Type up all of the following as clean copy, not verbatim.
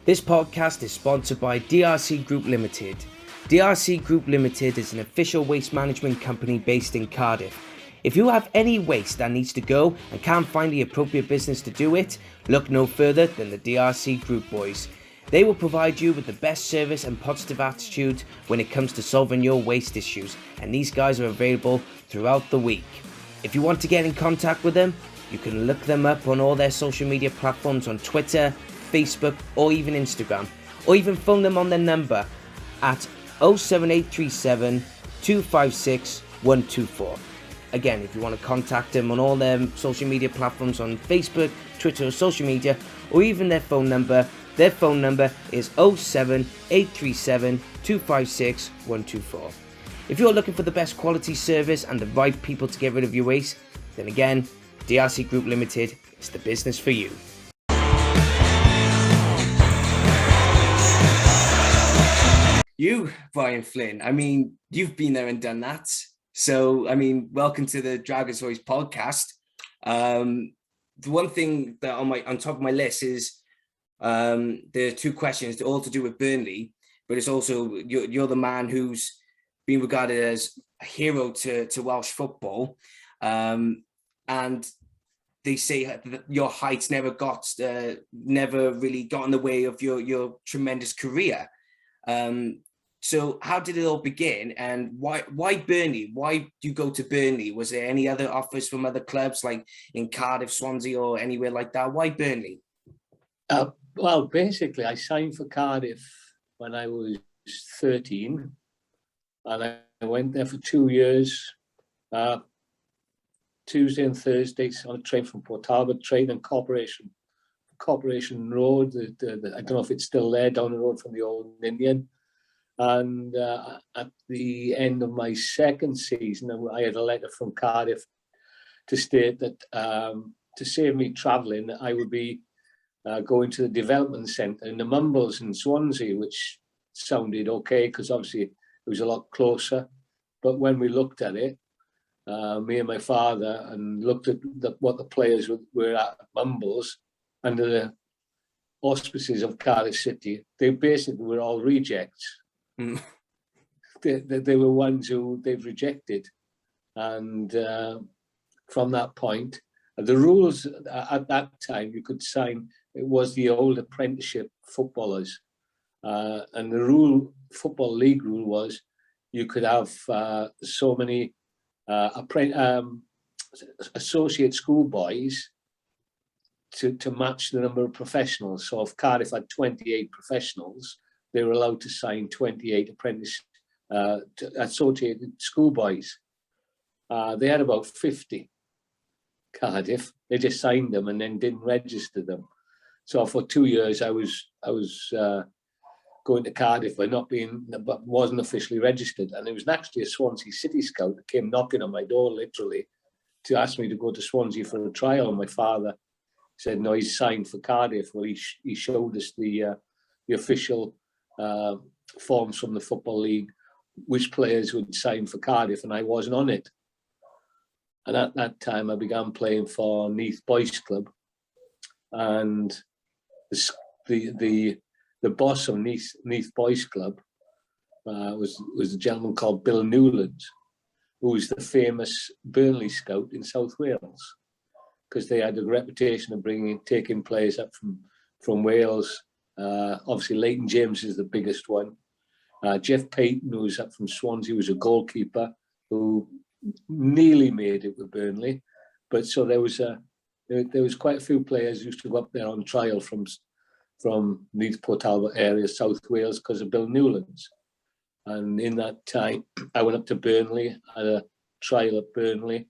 This podcast is sponsored by DRC Group Limited. DRC Group Limited is an official waste management company based in Cardiff. If you have any waste that needs to go and can't find the appropriate business to do it, look no further than the DRC Group boys. They will provide you with the best service and positive attitude when it comes to solving your waste issues, and these guys are available throughout the week. If you want to get in contact with them, you can look them up on all their social media platforms on Twitter, Facebook, or even Instagram, or even phone them on their number at 07837 256 124. Again, if you want to contact them on all their social media platforms on Facebook, Twitter, or social media, or even their phone number is 07837 256 124. If you're looking for the best quality service and the right people to get rid of your waste, then again, DRC Group Limited is the business for you. You, Brian Flynn, I mean, you've been there and done that. So, I mean, welcome to the Dragons Voice podcast. The one thing that on top of my list is there are two questions, all to do with Burnley, but it's also you're the man who's been regarded as a hero to Welsh football, and they say that your heights never really got in the way of your tremendous career. So how did it all begin, and why Burnley? Why do you go to Burnley? Was there any other offers from other clubs like in Cardiff, Swansea, or anywhere like that? Why Burnley? Well, basically, I signed for Cardiff when I was 13, and I went there for 2 years, Tuesday and Thursdays on a train from Port Talbot, train and Corporation Road. I don't know if it's still there, down the road from the old Niniam. And at the end of my second season, I had a letter from Cardiff to state that to save me travelling, I would be going to the development centre in the Mumbles in Swansea, which sounded okay because obviously it was a lot closer. But when we looked at it, me and my father, and looked at what the players were at Mumbles under the auspices of Cardiff City, they basically were all rejects. They were ones who they've rejected, and from that point, the rules at that time you could sign. It was the old apprenticeship footballers, and the football league rule was you could have so many associate schoolboys to match the number of professionals. So if Cardiff had 28 professionals, they were allowed to sign 28 associated schoolboys. They had about 50, Cardiff. They just signed them and then didn't register them. So for 2 years, I was going to Cardiff but wasn't officially registered. And it was actually a Swansea City scout that came knocking on my door, literally, to ask me to go to Swansea for a trial. And my father said, no, he's signed for Cardiff. Well, he showed us the official forms from the Football League, which players would sign for Cardiff, and I wasn't on it. And at that time, I began playing for Neath Boys Club, and the boss of Neath Boys Club was a gentleman called Bill Newlands, who was the famous Burnley scout in South Wales, because they had a reputation of taking players up from Wales. Obviously, Leighton James is the biggest one. Jeff Payton, who was up from Swansea, was a goalkeeper who nearly made it with Burnley. But so there was quite a few players who used to go up there on trial from Leeds Port Talbot area, South Wales, because of Bill Newlands. And in that time, I went up to Burnley, had a trial at Burnley.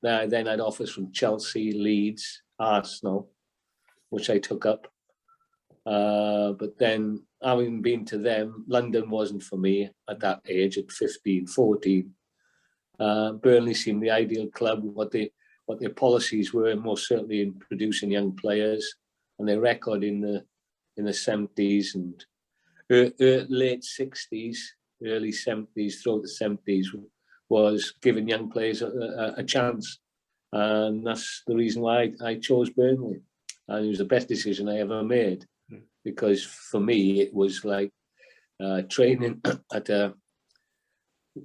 Then I had offers from Chelsea, Leeds, Arsenal, which I took up. But then, having been to them, London wasn't for me at that age, at 15, 14. Burnley seemed the ideal club, what their policies were, most certainly in producing young players, and their record in the 70s and late 60s, early 70s, throughout the 70s, was giving young players a chance. And that's the reason why I chose Burnley. And it was the best decision I ever made. because for me it was like training at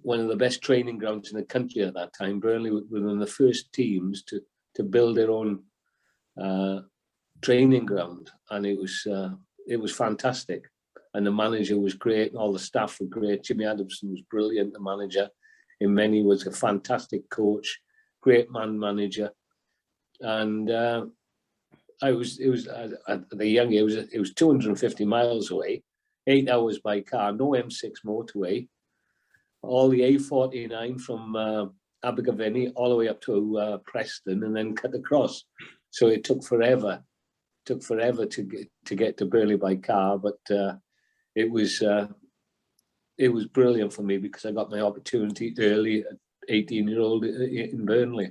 one of the best training grounds in the country at that time. Burnley were one of the first teams to build their own training ground, and it was fantastic. And the manager was great, and all the staff were great. Jimmy Adamson was brilliant, the manager. Imeni was a fantastic coach, great man manager. And it was at the young age, it was 250 miles away, 8 hours by car, no M6 motorway, all the A49 from Abergavenny all the way up to Preston, and then cut across. So it took forever. To get to Burnley by car, but it was brilliant for me because I got my opportunity early at 18-year-old in Burnley.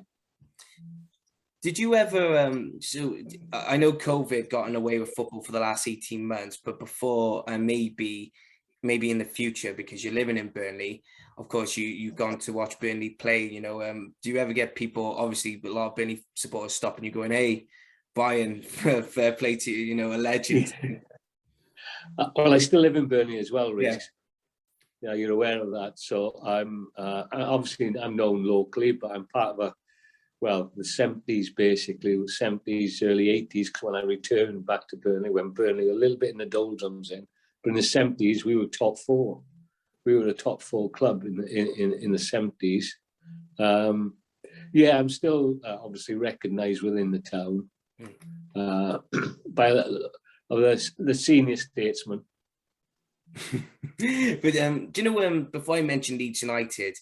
Did you ever, so I know COVID got in the way with football for the last 18 months, but before, and maybe in the future, because you're living in Burnley, of course, you've gone to watch Burnley play, do you ever get people, obviously a lot of Burnley supporters stopping you going, hey, Brian, fair play to you, a legend. Well, I still live in Burnley as well, Rich. Yeah, you're aware of that. So I'm known locally, but I'm part of the 70s basically, the 70s, early 80s, when I returned back to Burnley, when Burnley were a little bit in the doldrums in. But in the 70s, we were top four. We were a top four club in the 70s. I'm still obviously recognised within the town by the senior statesman. But do you know, before I mentioned Leeds United,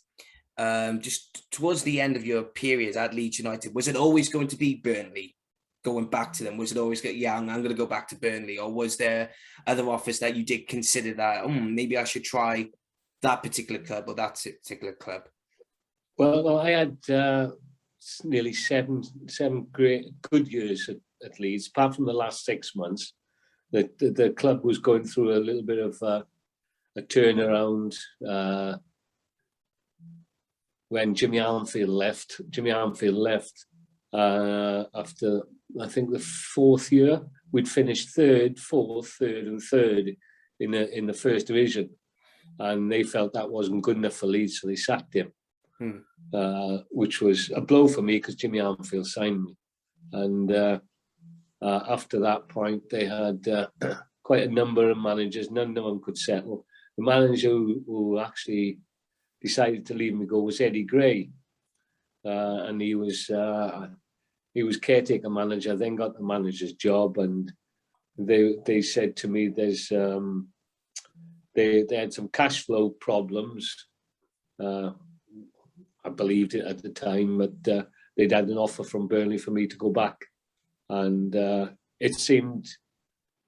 just towards the end of your period at Leeds United, was it always going to be Burnley? Going back to them, was it always I'm going to go back to Burnley, or was there other offers that you did consider that maybe I should try that particular club or that particular club? Well, I had nearly seven great good years at Leeds. Apart from the last 6 months, the club was going through a little bit of a turnaround when Jimmy Armfield left. After I think the 4th year, we'd finished third, and third in the first division, and they felt that wasn't good enough for Leeds, so they sacked him, which was a blow for me because Jimmy Armfield signed me. And after that point, they had quite a number of managers. None of them could settle. The manager who actually decided to leave me go was Eddie Gray, and he was caretaker manager, then got the manager's job, and they said to me there's they had some cash flow problems. I believed it at the time, but they'd had an offer from Burnley for me to go back, and it seemed,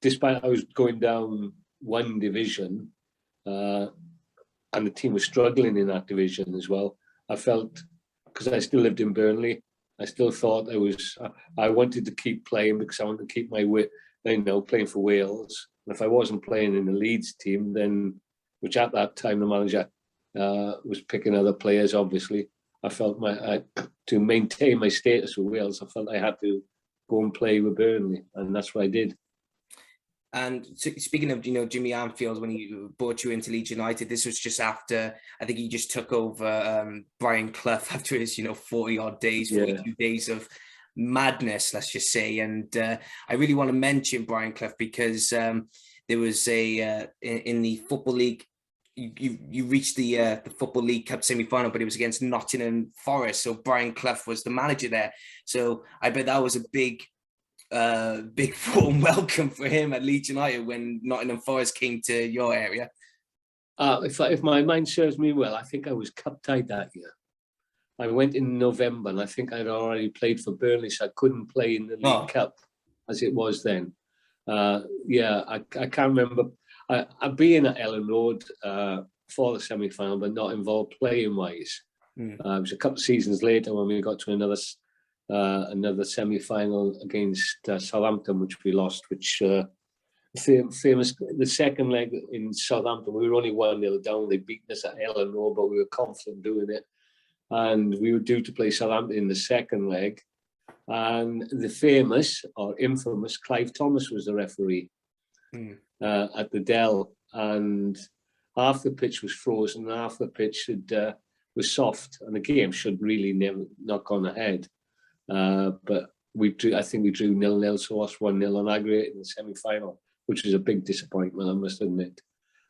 despite I was going down one division, and the team was struggling in that division as well, I felt, because I still lived in Burnley, I still thought I wanted to keep playing because I wanted to keep my playing for Wales. And if I wasn't playing in the Leeds team, then, which at that time the manager was picking other players, obviously, I felt to maintain my status with Wales, I felt I had to go and play with Burnley, and that's what I did. And speaking of, Jimmy Armfield, when he brought you into Leeds United, this was just after, I think he just took over Brian Clough after his, 42 days of madness, let's just say. And I really want to mention Brian Clough because there was in the Football League, you reached the Football League Cup semi-final, but it was against Nottingham Forest. So Brian Clough was the manager there. So I bet that was a big warm welcome for him at Leeds United when Nottingham Forest came to your area. If my mind serves me well, I think I was cup-tied that year. I went in November, and I think I'd already played for Burnley, so I couldn't play in the League Cup as it was then. I can't remember. I'd been at Ellen Road for the semi-final, but not involved playing-wise. It was a couple of seasons later when we got to another semi-final against Southampton, which we lost, which famous, the second leg in Southampton, we were only 1-0 down. They beat us at Ellen Road, but we were confident doing it. And we were due to play Southampton in the second leg. And the famous or infamous Clive Thomas was the referee. at the Dell, and half the pitch was frozen, and half the pitch was soft, and the game should really never not gone ahead. But I think we drew 0-0, so lost 1-0 on aggregate in the semi-final, which was a big disappointment, I must admit.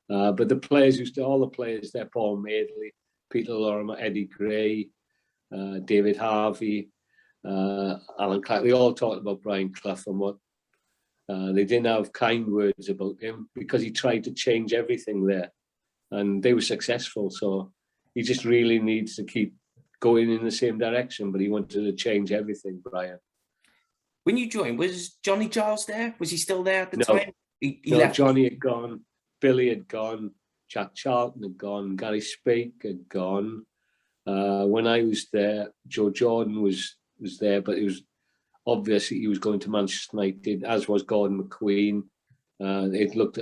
But the players all the players there, Paul Madeley, Peter Lorimer, Eddie Gray, David Harvey, Alan Clark, they all talked about Brian Clough and what they didn't have kind words about him because he tried to change everything there, and they were successful. So he just really needs to keep going in the same direction, but he wanted to change everything, Brian. When you joined, was Johnny Giles there? Was he still there at the time? He No, left. Johnny had gone, Billy had gone, Jack Charlton had gone, Gary Spake had gone. When I was there, Joe Jordan was there, but it was obviously he was going to Manchester United, as was Gordon McQueen. It looked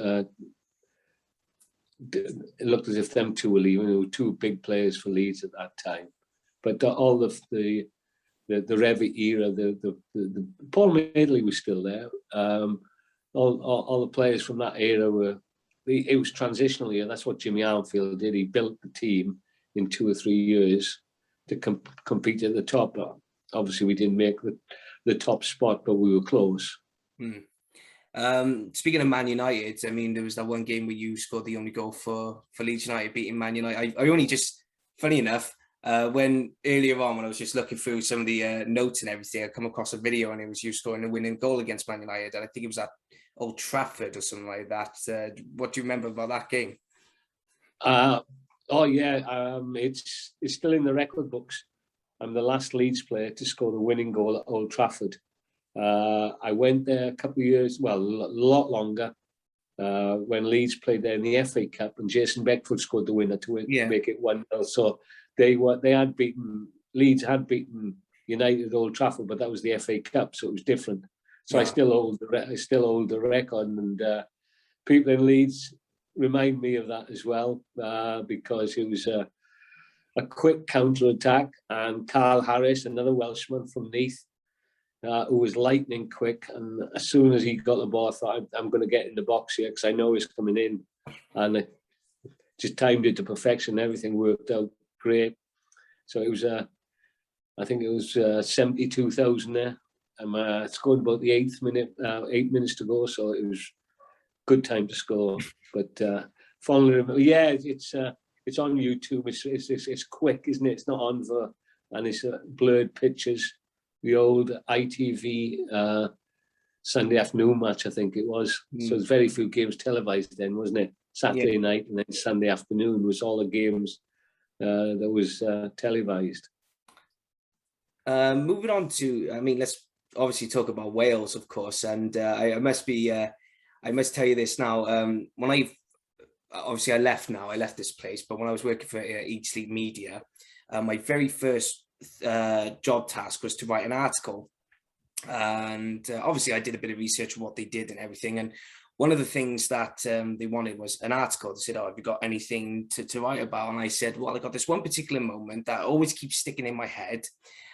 as if them two were leaving. There were two big players for Leeds at that time. But all the Revit era, the Paul Madeley was still there. All the players from that era it was transitional year. That's what Jimmy Armfield did. He built the team in 2 or 3 years to compete at the top. Obviously, we didn't make the top spot, but we were close. Speaking of Man United, I mean, there was that one game where you scored the only goal for Leeds United, beating Man United. I only just, funny enough, when earlier on, when I was just looking through some of the notes and everything, I come across a video and it was you scoring the winning goal against Man United. And I think it was at Old Trafford or something like that. What do you remember about that game? It's still in the record books. I'm the last Leeds player to score the winning goal at Old Trafford. I went there a couple of years, a lot longer, when Leeds played there in the FA Cup, and Jason Beckford scored the winner to make it 1-0. So Leeds had beaten United at Old Trafford, but that was the FA Cup, so it was different. So I still hold the record, and people in Leeds remind me of that as well, because it was a quick counter attack, and Carl Harris, another Welshman from Neath, who was lightning quick, and as soon as he got the ball, I thought, I'm going to get in the box here because I know he's coming in, and I just timed it to perfection. Everything worked out great. So it was I think it was 72,000 there. I scored about the 8th minute, 8 minutes to go, so it was good time to score. But fondly remember, it's on YouTube. It's quick, isn't it? It's not on and it's blurred pictures. The old ITV Sunday afternoon match, I think it was. So there's very few games televised then, wasn't it? Saturday night and then Sunday afternoon was all the games that was televised. Moving on to, I mean, let's obviously talk about Wales, of course, and I must tell you this now. When I left this place, but when I was working for Eat Sleep Media, my very first job task was to write an article, and obviously I did a bit of research on what they did and everything, and one of the things that they wanted was an article. They said, have you got anything to write about? And I said, well, I got this one particular moment that always keeps sticking in my head.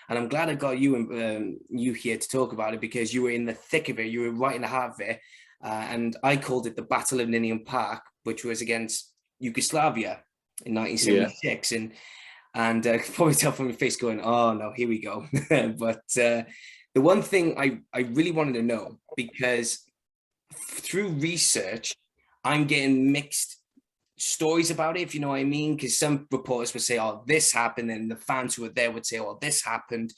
And I'm glad I got you here to talk about it, because you were in the thick of it. You were right in the heart of it. And I called it the Battle of Niniam Park, which was against Yugoslavia in 1976. Yeah. And probably tell from your face going, oh, no, here we go. But the one thing I really wanted to know, because through research, I'm getting mixed stories about it, if you know what I mean, because some reporters would say, oh, this happened, and the fans who were there would say, oh, this happened.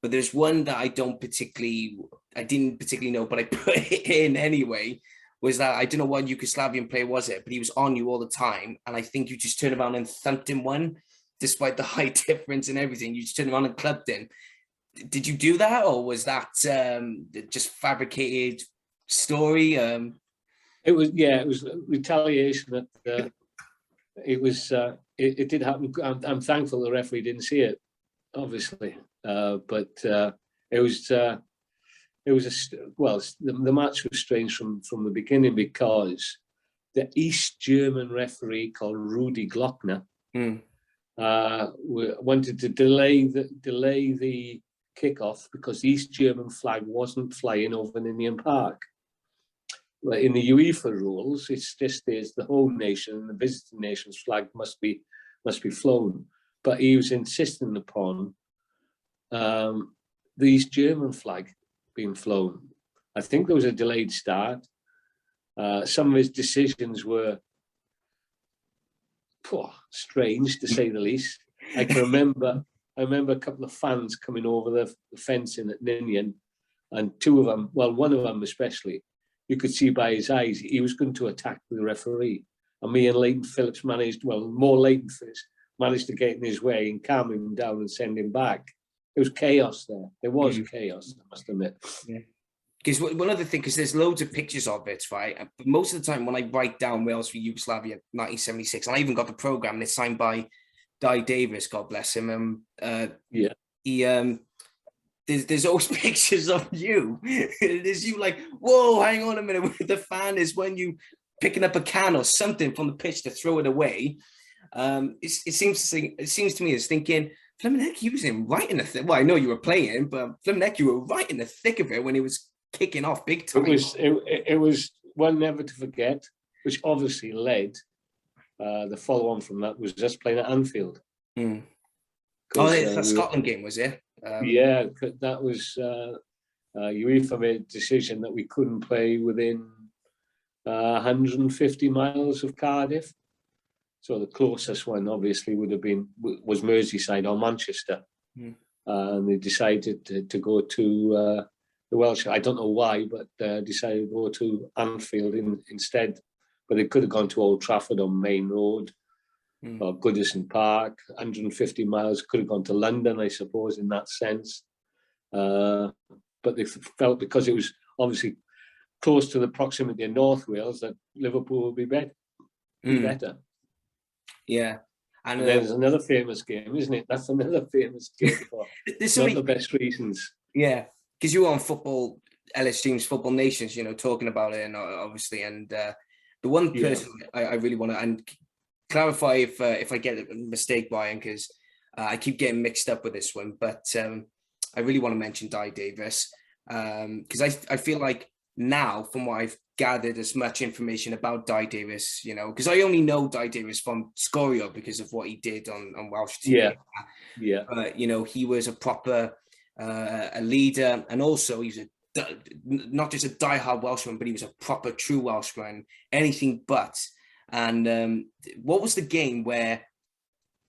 But there's one that I didn't particularly know, but I put it in anyway, was that I don't know what Yugoslavian player was it, but he was on you all the time, and I think you just turned around and thumped him one, despite the height difference and everything. You just turned around and clubbed him. Did you do that, or was that just fabricated story? It was retaliation. It did happen. I'm thankful the referee didn't see it, obviously, but it was the match was strange from the beginning, because the East German referee called Rudi Glockner wanted to delay the kickoff because the East German flag wasn't flying over Ninian Park. in the UEFA rules, it's just there's the home nation and the visiting nation's flag must be flown. But he was insisting upon the East German flag being flown. I think there was a delayed start. Some of his decisions were strange, to say the least. I remember a couple of fans coming over the fencing at Niniam, and two of them, well, one of them especially, you could see by his eyes he was going to attack the referee. And me and Leighton Phillips managed to get in his way and calm him down and send him back. There was chaos there. There was chaos, I must admit. Yeah. Because one other thing, because there's loads of pictures of it, right? But most of the time when I write down Wales v Yugoslavia 1976, and I even got the programme, and it's signed by Di Davis, God bless him. There's always pictures of you. There's you like, whoa, hang on a minute. The fan is when you picking up a can or something from the pitch to throw it away. It seems to me as thinking, Fleming, you was right in the thick. Well, I know you were playing, but Fleming, you were right in the thick of it when he was kicking off big time. It was one never to forget, which obviously led the follow-on from that was just playing at Anfield. Oh, it's a Scotland game, was it? Yeah, that was UEFA made a decision that we couldn't play within 150 miles of Cardiff. So the closest one obviously was Merseyside or Manchester. And they decided to go to the Welsh. I don't know why, but decided to go to Anfield instead. But they could have gone to Old Trafford on Main Road or Goodison Park. 150 miles, could have gone to London, I suppose, in that sense. But they felt because it was obviously close to the proximity of North Wales that Liverpool would be better. Yeah. And there's another famous game, isn't it? That's another famous game for not the best reasons. Yeah, because you were on football, Ellis James Football Nations, talking about it, and obviously, and the one person I really want to and clarify if I get a mistake, Brian, because I keep getting mixed up with this one, but I really want to mention Di Davis because I feel like now, from what I've gathered as much information about Di Davis, because I only know Di Davis from Scorio because of what he did on Welsh TV. He was a proper a leader, and also he's not just a diehard Welshman, but he was a proper true Welshman, anything but. And what was the game where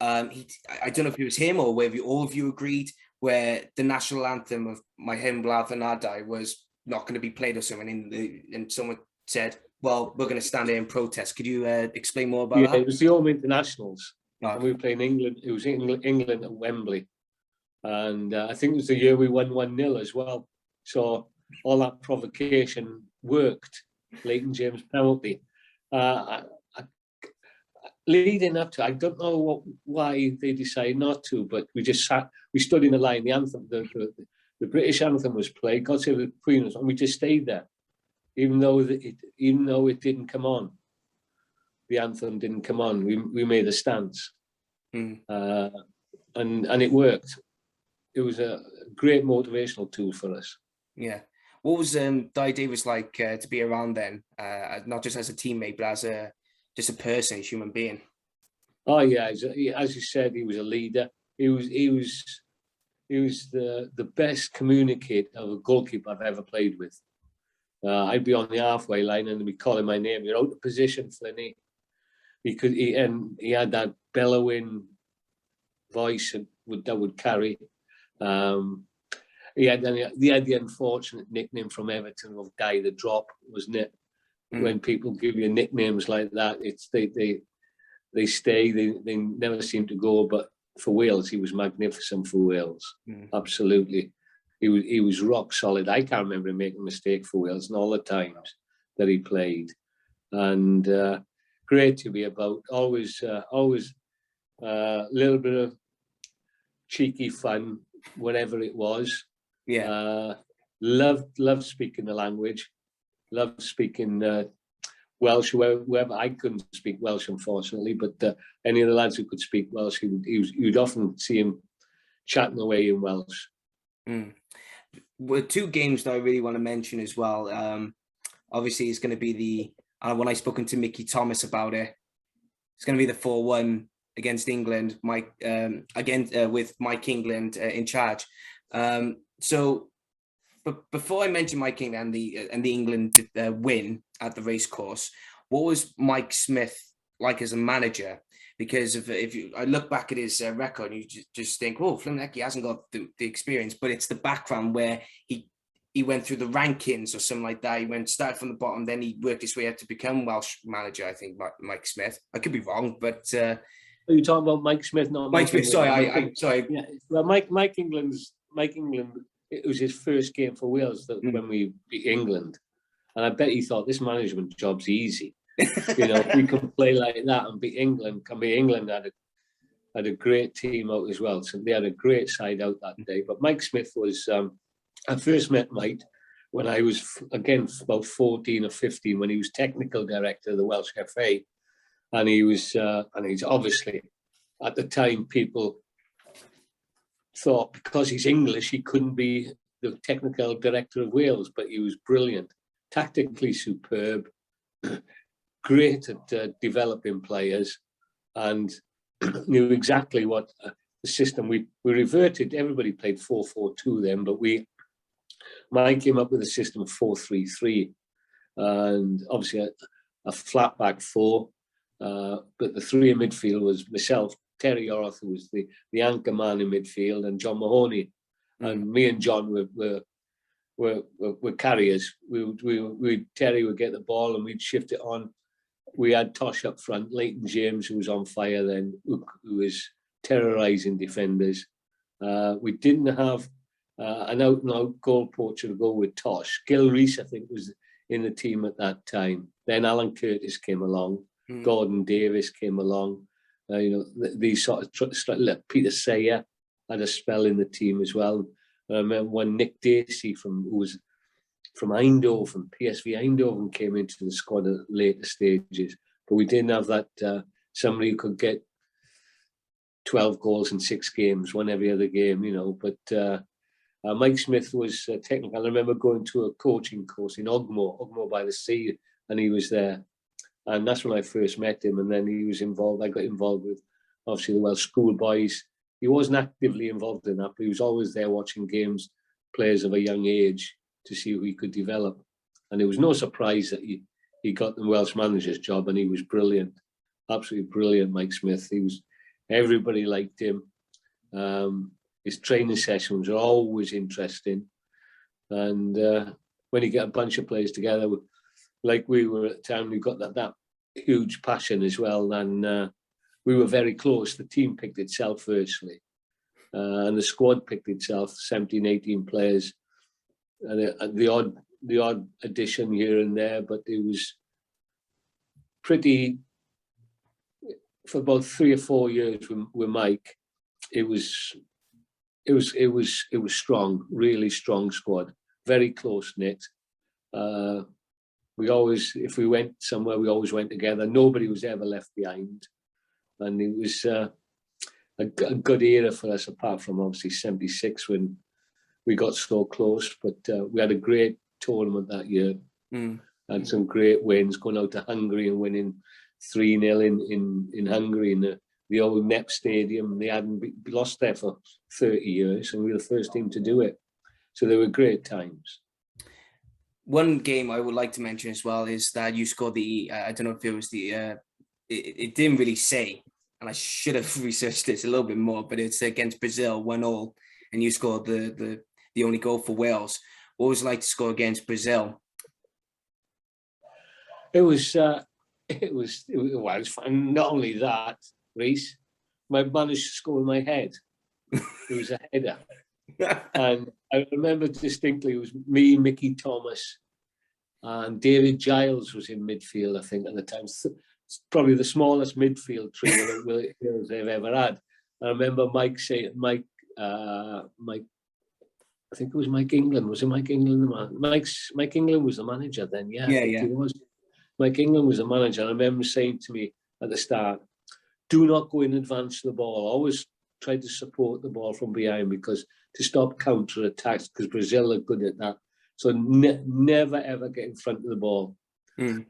I don't know if it was him or whether all of you agreed, where the national anthem of My Hen Blath and Adai was not going to be played or something, and someone said, well, we're going to stand there and protest. Could you explain more about that? It was the Home Internationals. And we were playing England. It was England at Wembley. And I think it was the year we won 1-0 as well. So all that provocation worked. Leighton James penalty. Leading up to, I don't know why they decided not to, but we stood in the line. The anthem, the British anthem was played, God Save the Queen, and we just stayed there, even though it didn't come on. The anthem didn't come on. We made a stance, and it worked. It was a great motivational tool for us. Yeah. What was Di Davis like to be around then? Not just as a teammate, but as just a person, a human being. Oh yeah, as you said, he was a leader. He was the best communicator of a goalkeeper I've ever played with. I'd be on the halfway line and he'd be calling my name. You're out of position, Flynn. He had that bellowing voice that would carry. He had the unfortunate nickname from Everton of Guy the Drop, wasn't it? When people give you nicknames like that, they stay. They never seem to go. But for Wales, he was magnificent for Wales. Absolutely, he was rock solid. I can't remember him making a mistake for Wales, and all the times that he played, and great to be about. Always a little bit of cheeky fun, whatever it was. Yeah, loved speaking the language. Loved speaking Welsh. Whoever I couldn't speak Welsh, unfortunately, but any of the lads who could speak Welsh, you'd often see him chatting away in Welsh. Well, two games that I really want to mention as well. obviously is going to be when I've spoken to Mickey Thomas about it, it's going to be the 4-1 against England, with Mike England in charge. But before I mention Mike England and the England win at the racecourse, what was Mike Smith like as a manager? Because I look back at his record, you just think, oh, Flynn, he hasn't got the experience, but it's the background where he went through the rankings or something like that. He started from the bottom, then he worked his way up to become Welsh manager, I think, Mike Smith. I could be wrong, but... Are you talking about Mike Smith? Not Mike Smith, sorry. I'm sorry. Yeah, well, Mike England, it was his first game for Wales when we beat England. And I bet he thought this management job's easy. You know, we can play like that and beat England. England had a great team out as well. So they had a great side out that day. But Mike Smith was... I first met Mike when I was, again, about 14 or 15, when he was technical director of the Welsh FA. And he's obviously, at the time, people thought because he's English, he couldn't be the technical director of Wales, but he was brilliant, tactically superb, great at developing players, and knew exactly what the system. We reverted, everybody played 4-4-2 then, but Mike came up with a system of 4-3-3, and obviously a flat back four, but the three in midfield was myself, Terry Orth, who was the anchor man in midfield, and John Mahoney. And me and John were carriers. Terry would get the ball and we'd shift it on. We had Tosh up front, Leighton James, who was on fire then, who was terrorising defenders. We didn't have an out-and-out goal poacher to go with Tosh. Gil Rees, I think, was in the team at that time. Then Alan Curtis came along. Gordon Davis came along. These sort of Peter Sayer had a spell in the team as well. I remember when Nick Dacey, who was from Eindhoven, PSV Eindhoven, came into the squad at later stages. But we didn't have that somebody who could get 12 goals in 6 games, one every other game, But Mike Smith was technical. I remember going to a coaching course in Ogmore by the sea, and he was there. And that's when I first met him. And then he was involved. I got involved with, obviously, the Welsh schoolboys. He wasn't actively involved in that, but he was always there watching games, players of a young age, to see who he could develop. And it was no surprise that he got the Welsh manager's job, and he was brilliant, absolutely brilliant, Mike Smith. Everybody liked him. His training sessions are always interesting. And when you get a bunch of players together, like we were at the time, we got that huge passion as well. And we were very close. The team picked itself firstly. And the squad picked itself, 17, 18 players. And the odd addition here and there, but it was pretty, for about 3 or 4 years with Mike, it was strong, really strong squad, very close knit. We always, if we went somewhere, we always went together. Nobody was ever left behind, and it was a good era for us. Apart from obviously '76 when we got so close, but we had a great tournament that year, and some great wins, going out to Hungary and winning 3-0 in Hungary in the old NEP Stadium. They hadn't lost there for 30 years, and we were the first team to do it. So they were great times. One game I would like to mention as well is that you scored the, I don't know if it was the, it didn't really say, and I should have researched this a little bit more, but it's against Brazil, 1-1, and you scored the only goal for Wales. What was it like to score against Brazil? It was fun. Not only that, Reese, I managed to score in my head. It was a header. And I remember distinctly, it was me, Mickey Thomas, and David Giles was in midfield, I think, at the time. It's probably the smallest midfield trio that they've ever had. I remember Mike saying, Mike, I think it was Mike England. Was it Mike England the man? Mike England was the manager then, yeah. Yeah. He was. Mike England was the manager. And I remember saying to me at the start, do not go in advance of the ball. Always try to support the ball from behind, because to stop counter-attacks, because Brazil are good at that. So never, ever get in front of the ball. And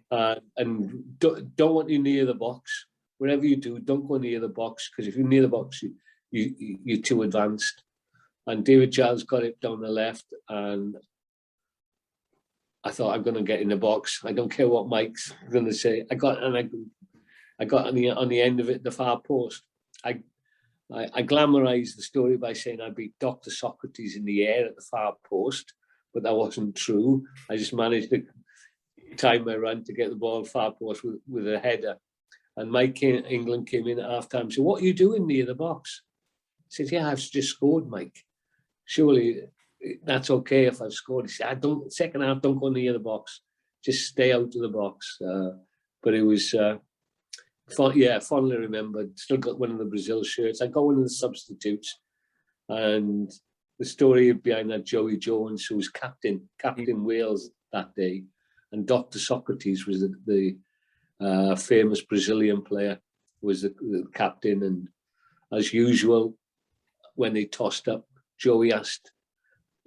don't want you near the box. Whatever you do, don't go near the box, because if you're near the box, you're too advanced. And David Giles got it down the left, and I thought, I'm going to get in the box. I don't care what Mike's going to say. I got on the end of it, the far post. I glamorized the story by saying I beat Dr. Socrates in the air at the far post, but that wasn't true. I just managed to time my run to get the ball far post with a header. And England came in at half-time. So, what are you doing near the box? I said, yeah, I've just scored, Mike. Surely that's okay if I've scored. He said, second half, don't go near the box. Just stay out of the box. But it was, fondly remembered. Still got one of the Brazil shirts. I got one of the substitutes. And the story behind that, Joey Jones, who was captain Wales that day. And Dr. Socrates was the famous Brazilian player, was the captain. And as usual, when they tossed up, Joey asked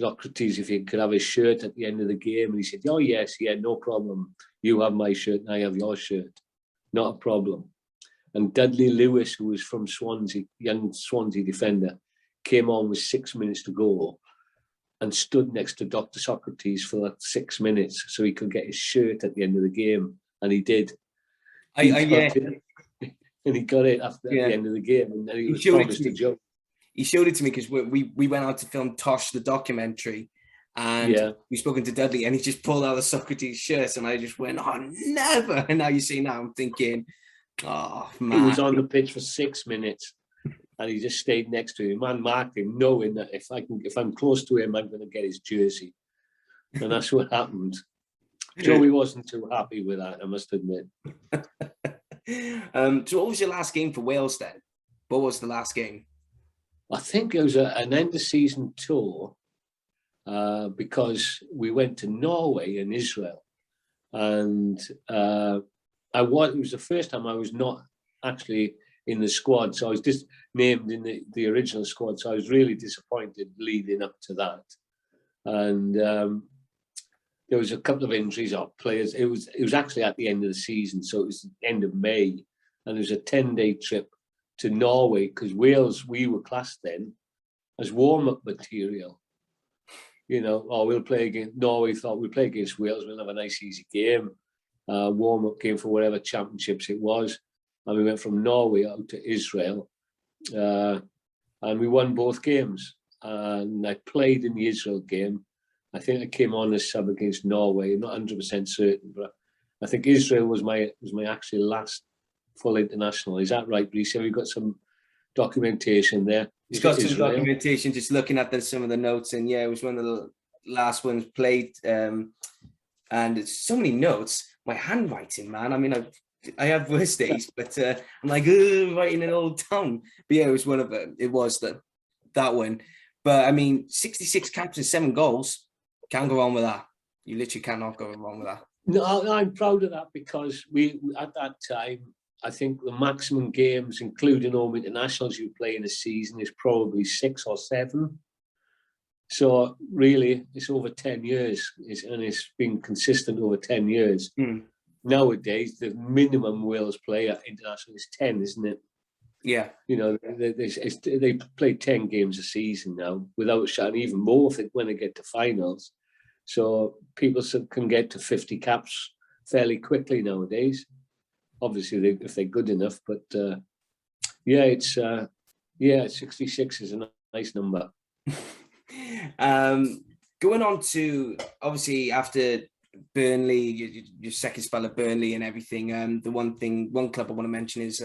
Socrates if he could have his shirt at the end of the game. And he said, oh, yes, yeah, no problem. You have my shirt and I have your shirt. Not a problem. And Dudley Lewis, who was from Swansea, young Swansea defender, came on with 6 minutes to go and stood next to Dr. Socrates for that 6 minutes so he could get his shirt at the end of the game. And he did. And he got it at the end of the game. And then he was promised a job. He showed it to me because we went out to film Tosh, the documentary, and we spoken to Dudley, and he just pulled out the Socrates shirt, and I just went, oh, never. And now you see, now I'm thinking, oh, man. He was on the pitch for 6 minutes, and he just stayed next to him. Man marked him, knowing that if I'm close to him, I'm going to get his jersey. And that's what happened. Joey wasn't too happy with that, I must admit. So what was your last game for Wales then? What was the last game? I think it was an end-of-season tour because we went to Norway and Israel. And it was the first time I was not actually in the squad. So I was just named in the original squad. So I was really disappointed leading up to that. And there was a couple of injuries of players. It was actually at the end of the season. So it was the end of May. And it was a 10-day trip to Norway, because Wales, we were classed then as warm-up material. You know, we'll play against Norway, thought we'll play against Wales, we'll have a nice easy game, warm-up game for whatever championships it was. And we went from Norway out to Israel, and we won both games. And I played in the Israel game. I think I came on as sub against Norway. I'm not 100% certain, but I think Israel was my actually last full international. Is that right, Reece? Have you got some documentation there? He's got some documentation, just looking at some of the notes, and yeah, it was one of the last ones played. And it's so many notes. My handwriting, man. I mean, I have worse days, but I'm like writing it all down. But yeah, it was one of them. It was that one. But I mean, 66 caps and 7 goals. Can't go wrong with that. You literally cannot go wrong with that. No, I'm proud of that, because we at that time, I think the maximum games, including home internationals, you play in a season is probably 6 or 7. So really, it's over 10 years, and it's been consistent over 10 years. Nowadays, the minimum Wales player international is 10, isn't it? Yeah. You know, they play 10 games a season now, without shouting, even more when they get to finals. So people can get to 50 caps fairly quickly nowadays. Obviously, if they're good enough, but 66 is a nice number. Going on to, obviously, after Burnley, your second spell at Burnley and everything, the one club I want to mention is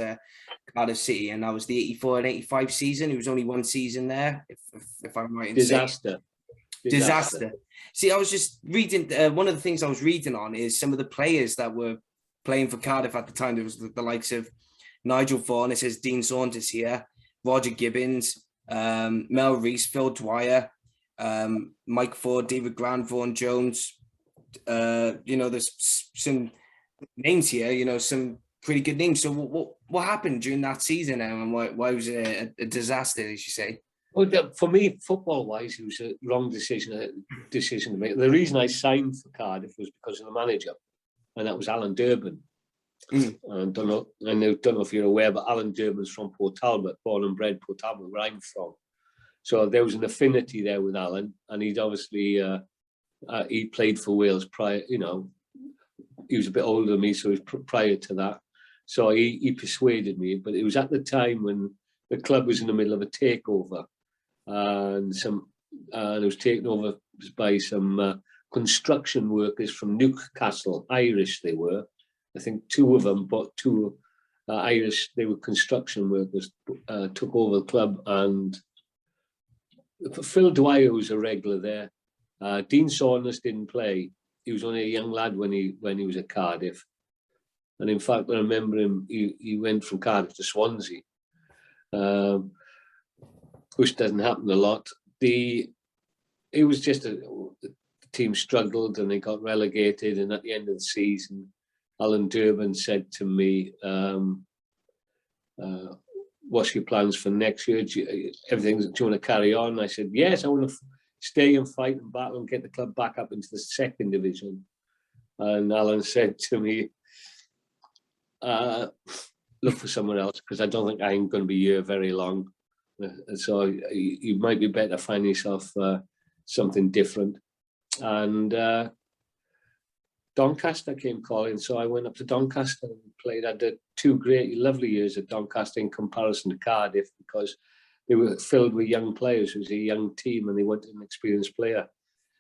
Cardiff City, and that was the 84 and 85 season. It was only one season there, if I'm right in saying. Disaster. See, I was just reading, one of the things I was reading on is some of the players that were playing for Cardiff at the time. There was the likes of Nigel Vaughan, it says Dean Saunders here, Roger Gibbons, Mel Reese, Phil Dwyer, Mike Ford, David Grant, Vaughan Jones. There's some names here, some pretty good names. So what happened during that season, and why was it a disaster, as you say? For me, football-wise, it was a wrong decision to make. The reason I signed for Cardiff was because of the manager, and that was Alan Durbin. And I don't know if you're aware, but Alan Durbin's from Port Talbot, born and bred Port Talbot, where I'm from. So there was an affinity there with Alan, and he'd obviously he played for Wales prior. You know, he was a bit older than me, so he was prior to that. So he persuaded me, but it was at the time when the club was in the middle of a takeover, and it was taken over by some construction workers from Newcastle, Irish they were. I think two of them, but two Irish, they were construction workers, took over the club, and Phil Dwyer was a regular there. Dean Saunders didn't play. He was only a young lad when he was at Cardiff. And in fact, I remember him, he went from Cardiff to Swansea, which doesn't happen a lot. It was just the team struggled and they got relegated. And at the end of the season, Alan Durbin said to me, what's your plans for next year? Do you want to carry on? I said, yes, I want to stay and fight and battle and get the club back up into the second division. And Alan said to me, look for somewhere else, because I don't think I'm going to be here very long. So you might be better find yourself something different. And Doncaster came calling, so I went up to Doncaster and played. I did 2 great, lovely years at Doncaster in comparison to Cardiff, because they were filled with young players. It was a young team and they wanted an experienced player.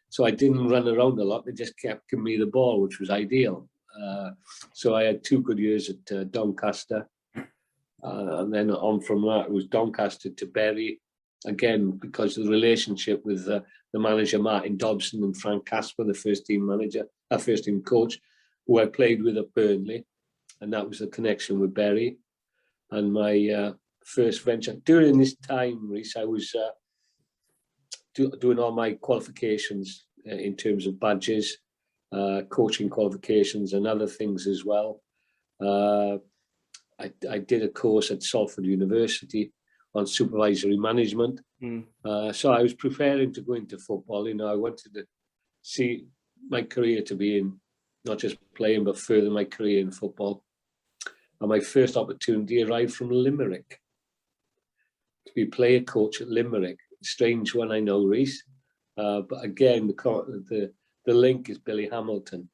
So I didn't run around a lot. They just kept giving me the ball, which was ideal. So I had 2 good years at Doncaster. And then on from that, it was Doncaster to Bury. Again, because of the relationship with the manager, Martin Dobson, and Frank Casper, the first team coach, who I played with at Burnley. And that was the connection with Bury. And my first venture, during this time, Reece, I was doing all my qualifications in terms of badges, coaching qualifications and other things as well. I did a course at Salford University on supervisory management. So I was preparing to go into football. You know, I wanted to see my career to be in not just playing, but further my career in football. And my first opportunity arrived from Limerick to be player coach at Limerick. Strange one, I know, Reece. But again, the link is Billy Hamilton.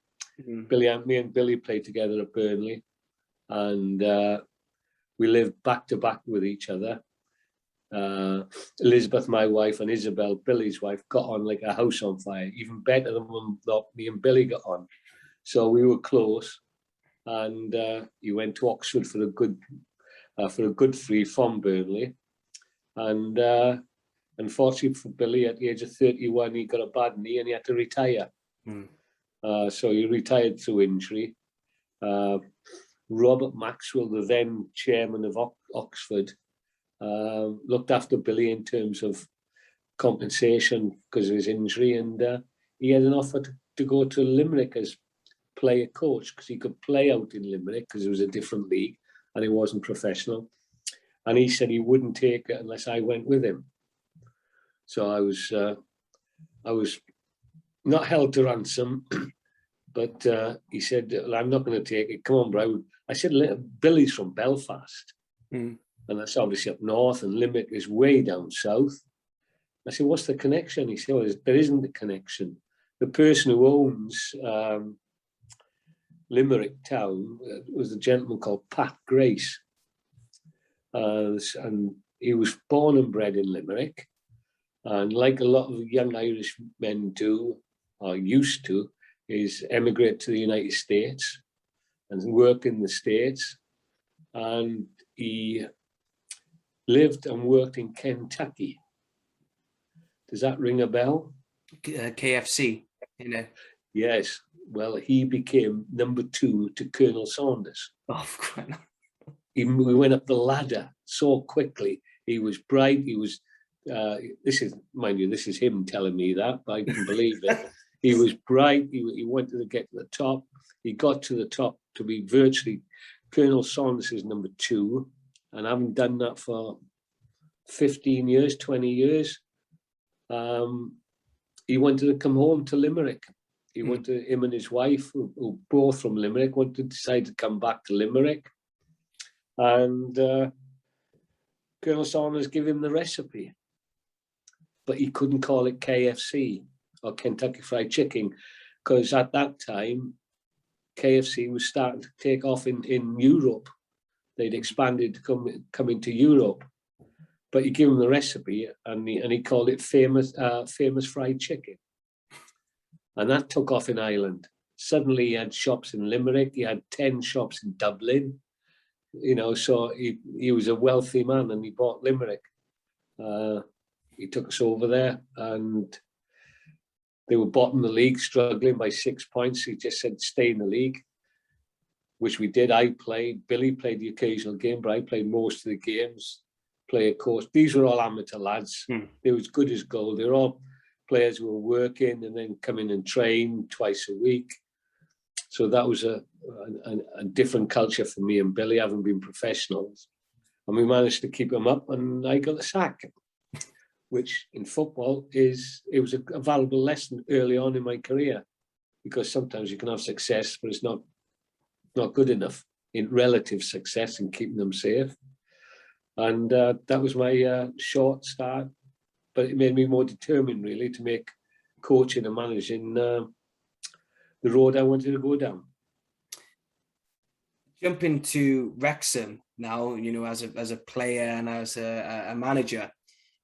Me and Billy played together at Burnley, and we lived back to back with each other. Elizabeth, my wife, and Isabel, Billy's wife, got on like a house on fire, even better than when me and Billy got on. So we were close, and he went to Oxford for a good free from Burnley. And unfortunately for Billy, at the age of 31, he got a bad knee and he had to retire. So he retired through injury. Robert Maxwell, the then chairman of Oxford, looked after Billy in terms of compensation because of his injury, and he had an offer to go to Limerick as player coach, because he could play out in Limerick because it was a different league and it wasn't professional. And he said he wouldn't take it unless I went with him. So I was not held to ransom, but he said, well, I'm not going to take it. Come on, bro. I said, Billy's from Belfast. And that's obviously up north, and Limerick is way down south. I said, what's the connection? He said, well, there isn't a connection. The person who owns Limerick town was a gentleman called Pat Grace. And he was born and bred in Limerick. And like a lot of young Irish men do, or used to, is emigrate to the United States and work in the States. And he lived and worked in Kentucky. Does that ring a bell? KFC, you know. Yes. Well, he became number 2 to Colonel Saunders. Oh, God. We went up the ladder so quickly. He was bright. He was, this is him telling me that, but I can believe it. He was bright. He wanted to get to the top. He got to the top to be virtually Colonel Saunders' number 2. And I haven't done that for 15 years, 20 years. He wanted to come home to Limerick. He wanted, him and his wife, who both from Limerick, wanted to decide to come back to Limerick. And Colonel Saunders gave him the recipe. But he couldn't call it KFC or Kentucky Fried Chicken, because at that time, KFC was starting to take off in Europe. They'd expanded to come into Europe. But he gave him the recipe, and he called it famous fried chicken. And that took off in Ireland. Suddenly he had shops in Limerick, he had 10 shops in Dublin. You know, so he was a wealthy man, and he bought Limerick. He took us over there, and they were bottom of the league, struggling by 6 points. He just said, stay in the league, which we did. I played, Billy played the occasional game, but I played most of the games. Play a course. These were all amateur lads. They were as good as gold. They were all players who were working and then come in and train twice a week. So that was a different culture for me and Billy, having been professionals. And we managed to keep them up, and I got the sack, which in football it was a valuable lesson early on in my career, because sometimes you can have success, but it's not good enough in relative success in keeping them safe. And that was my short start, but it made me more determined, really, to make coaching and managing the road I wanted to go down. Jump into Wrexham now, you know, as a player and as a manager.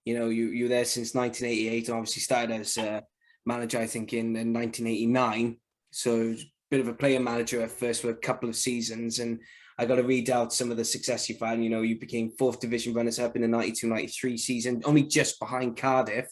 You know, you were there since 1988, and obviously started as a manager, I think, in 1989. So a bit of a player manager at first for a couple of seasons, and I got to read out some of the success you've had. You know, you became 4th division runners-up in the 92-93 season, only just behind Cardiff.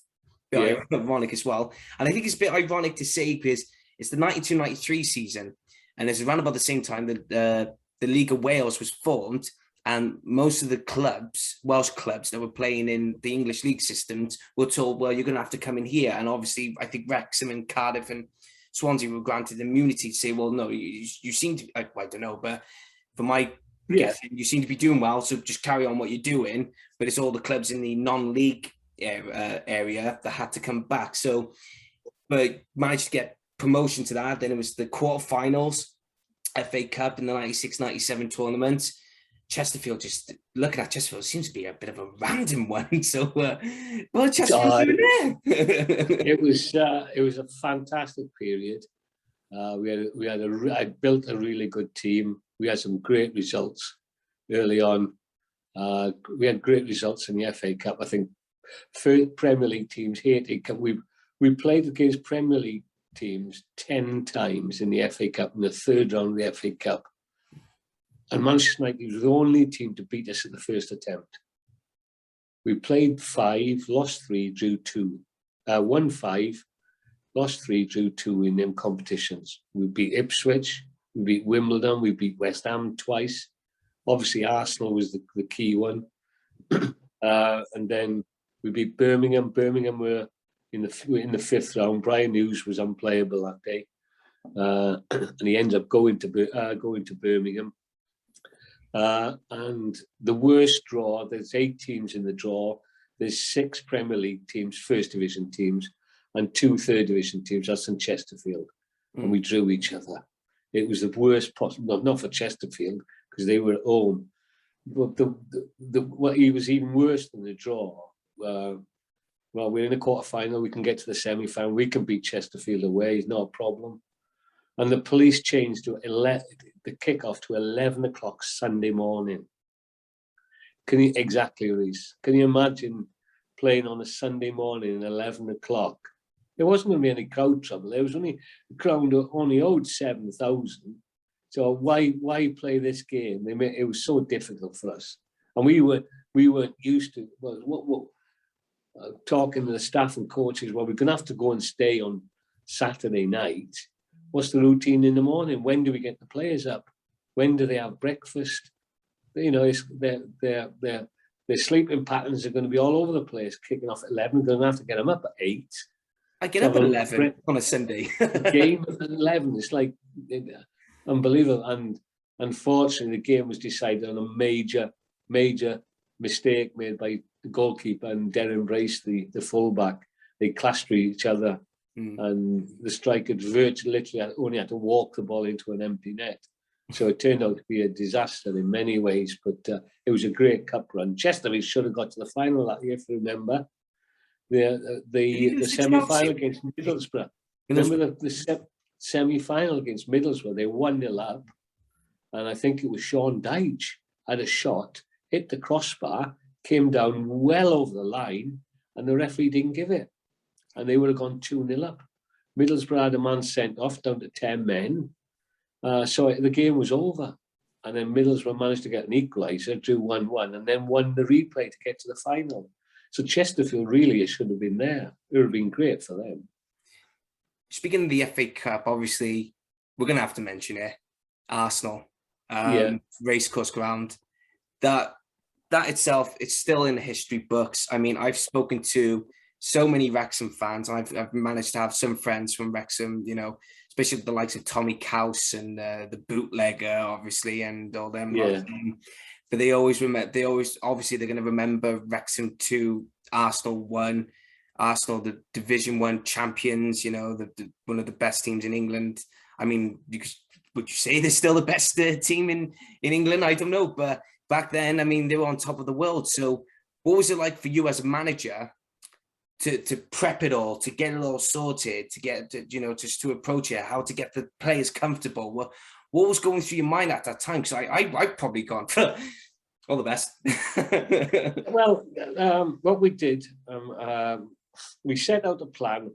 Bit ironic as well. And I think it's a bit ironic to say, because it's the 92-93 season, and it's around about the same time that the League of Wales was formed, and most of the clubs, Welsh clubs that were playing in the English league systems, were told, well, you're going to have to come in here. And obviously, I think Wrexham and Cardiff and Swansea were granted immunity to say, well, no, you seem to, I don't know, but for my guessing, you seem to be doing well, so just carry on what you're doing. But it's all the clubs in the non-league area that had to come back. So, but managed to get promotion to that. Then it was the quarterfinals, FA Cup in the 96-97 tournament. Chesterfield, just looking at Chesterfield, seems to be a bit of a random one. So, well, Chesterfield doing there. It was a fantastic period. I built a really good team. We had some great results early on. We had great results in the FA Cup. I think for Premier League teams, we played against Premier League teams 10 times in the FA Cup, in the 3rd round of the FA Cup. And Manchester United was the only team to beat us at the first attempt. We played 5, lost 3, drew 2. Won 5, lost 3, drew 2 in them competitions. We beat Ipswich, we beat Wimbledon, we beat West Ham twice. Obviously, Arsenal was the key one. And then we beat Birmingham. Birmingham were in the 5th round. Brian Hughes was unplayable that day. And he ended up going to Birmingham. And the worst draw, there's 8 teams in the draw. There's 6 Premier League teams, 1st division teams, and 2 3rd division teams. That's in Chesterfield. And we drew each other. It was the worst possible, not for Chesterfield, because they were at home. But what he was even worse than the draw. Well, we're in a quarter-final, we can get to the semi-final, we can beat Chesterfield away, it's not a problem. And the police changed to the kick-off to 11 o'clock Sunday morning. Exactly, Reece. Can you imagine playing on a Sunday morning at 11 o'clock? There wasn't going to be any crowd trouble. There was only, the crowd only owed 7,000. So why play this game? It was so difficult for us. And we weren't used to, talking to the staff and coaches, well, we're going to have to go and stay on Saturday night. What's the routine in the morning? When do we get the players up? When do they have breakfast? You know, their sleeping patterns are going to be all over the place. Kicking off at 11, we're going to have to get them up at 8. I get up at 11 on a Sunday. Game at 11, it's like unbelievable. And unfortunately, the game was decided on a major mistake made by the goalkeeper and Darren Brace, the fullback, they clashed with each other, and the striker literally only had to walk the ball into an empty net. So it turned out to be a disaster in many ways, but it was a great cup run. Chesterfield should have got to the final that year, if you remember. The semi-final against Middlesbrough. Remember the semi-final against Middlesbrough? They 1-0 up, and I think it was Sean Dyche had a shot, hit the crossbar, came down well over the line, and the referee didn't give it. And they would have gone 2-0 up. Middlesbrough had a man sent off down to 10 men. So the game was over. And then Middlesbrough managed to get an equaliser, drew 1-1, and then won the replay to get to the final. So Chesterfield really should have been there. It would have been great for them. Speaking of the FA Cup, obviously, we're going to have to mention it. Arsenal, Racecourse Ground. That itself, it's still in the history books. I mean, I've spoken to so many Wrexham fans. I've managed to have some friends from Wrexham, you know, especially the likes of Tommy Cowse and the bootlegger, obviously, and all them. Yeah. But they always obviously they're going to remember Wrexham 2, Arsenal 1, Arsenal, the Division 1 champions, you know, one of the best teams in England. I mean, would you say they're still the best team in England? I don't know. But back then, I mean, they were on top of the world. So what was it like for you as a manager to prep it all, to get it all sorted, to get, just to approach it, how to get the players comfortable? What was going through your mind at that time? Because I've probably gone for all the best. Well, what we did, we set out a plan.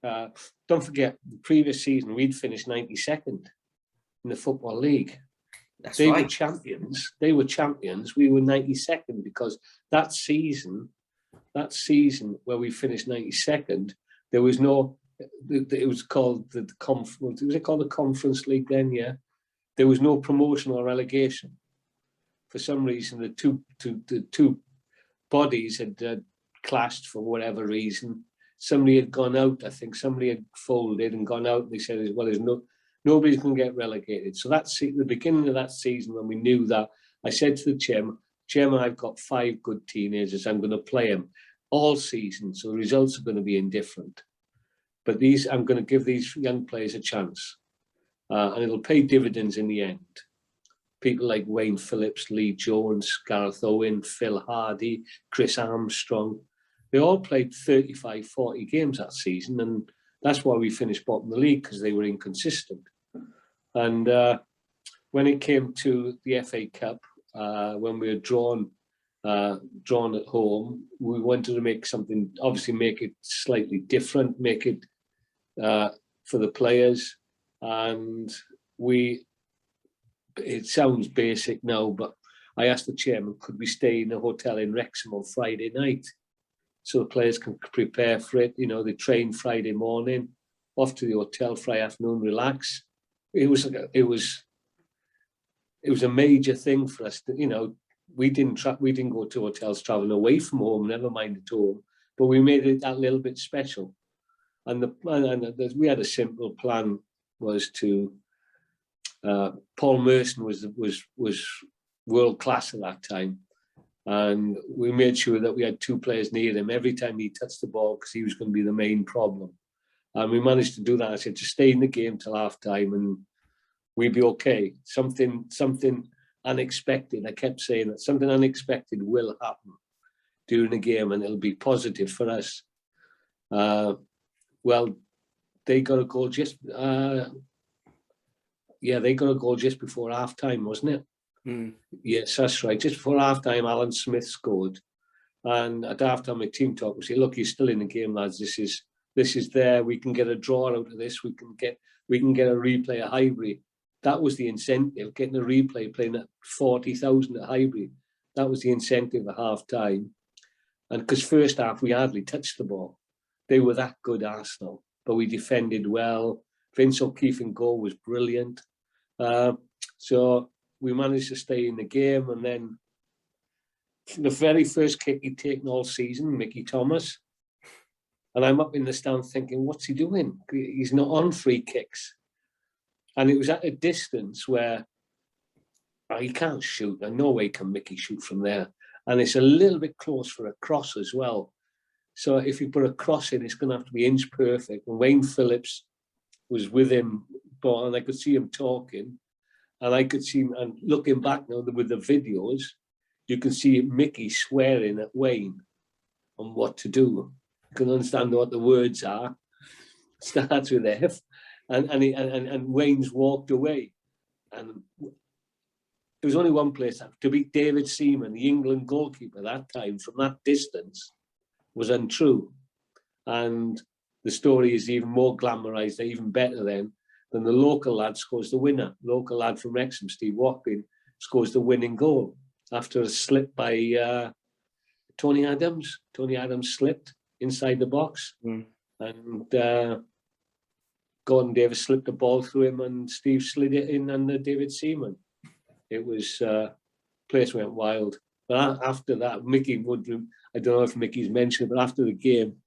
Don't forget, the previous season, we'd finished 92nd in the Football League. They were champions. They were champions. We were 92nd because that season where we finished 92nd, there was no, it was called the conference. Was it called the Conference League then? Yeah. There was no promotion or relegation. For some reason, the two bodies had clashed for whatever reason. Somebody had gone out. I think somebody had folded and gone out. And they said, well, nobody's going to get relegated. So that's the beginning of that season when we knew that. I said to the chairman, I've got 5 good teenagers. I'm going to play them all season. So the results are going to be indifferent. But I'm going to give these young players a chance. And it'll pay dividends in the end. People like Wayne Phillips, Lee Jones, Gareth Owen, Phil Hardy, Chris Armstrong, they all played 35, 40 games that season. And that's why we finished bottom of the league, because they were inconsistent. And when it came to the FA Cup, when we were drawn at home, we wanted to make something, obviously make it slightly different, make it for the players. And it sounds basic now, but I asked the chairman, could we stay in a hotel in Wrexham on Friday night so the players can prepare for it? You know, they train Friday morning, off to the hotel Friday afternoon, relax. It was a major thing for us. We didn't go to hotels traveling away from home, never mind at home, but we made it that little bit special. And we had a simple plan, was to Paul Merson was world class at that time, and we made sure that we had 2 players near him every time he touched the ball, because he was going to be the main problem. And we managed to do that. I said, to stay in the game till half time and we'd be okay. Something unexpected. I kept saying that something unexpected will happen during the game and it'll be positive for us. Well, they got a goal just before half time, wasn't it? Yes, that's right. Just before half time, Alan Smith scored. And at half time, my team talk, we say, look, you're still in the game, lads. This is there. We can get a draw out of this. We can get a replay at Highbury. That was the incentive, getting a replay, playing at 40,000 at Highbury. That was the incentive at half time. And because first half, we hardly touched the ball. They were that good, Arsenal, but we defended well. Vince O'Keefe in goal was brilliant. So we managed to stay in the game. And then the very first kick he'd taken all season, Mickey Thomas. And I'm up in the stand thinking, what's he doing? He's not on free kicks. And it was at a distance where he can't shoot. And no way can Mickey shoot from there. and it's a little bit close for a cross as well. So if you put a cross in, it's going to have to be inch perfect. And Wayne Phillips was with him, and I could see him talking, and I could see him, and looking back now with the videos, you can see Mickey swearing at Wayne on what to do. You can understand what the words are. Starts with F, and Wayne's walked away. And there was only one place to beat David Seaman, the England goalkeeper that time, from that distance, was untrue. And the story is even more glamorized, even better then, than the local lad scores the winner. Local lad from Wrexham, Steve Watkin, scores the winning goal after a slip by Tony Adams. Tony Adams slipped inside the box, and Gordon Davis slipped the ball through him, and Steve slid it in under David Seaman. It was, place went wild. But after that, Mickey would, I don't know if Mickey's mentioned, but after the game,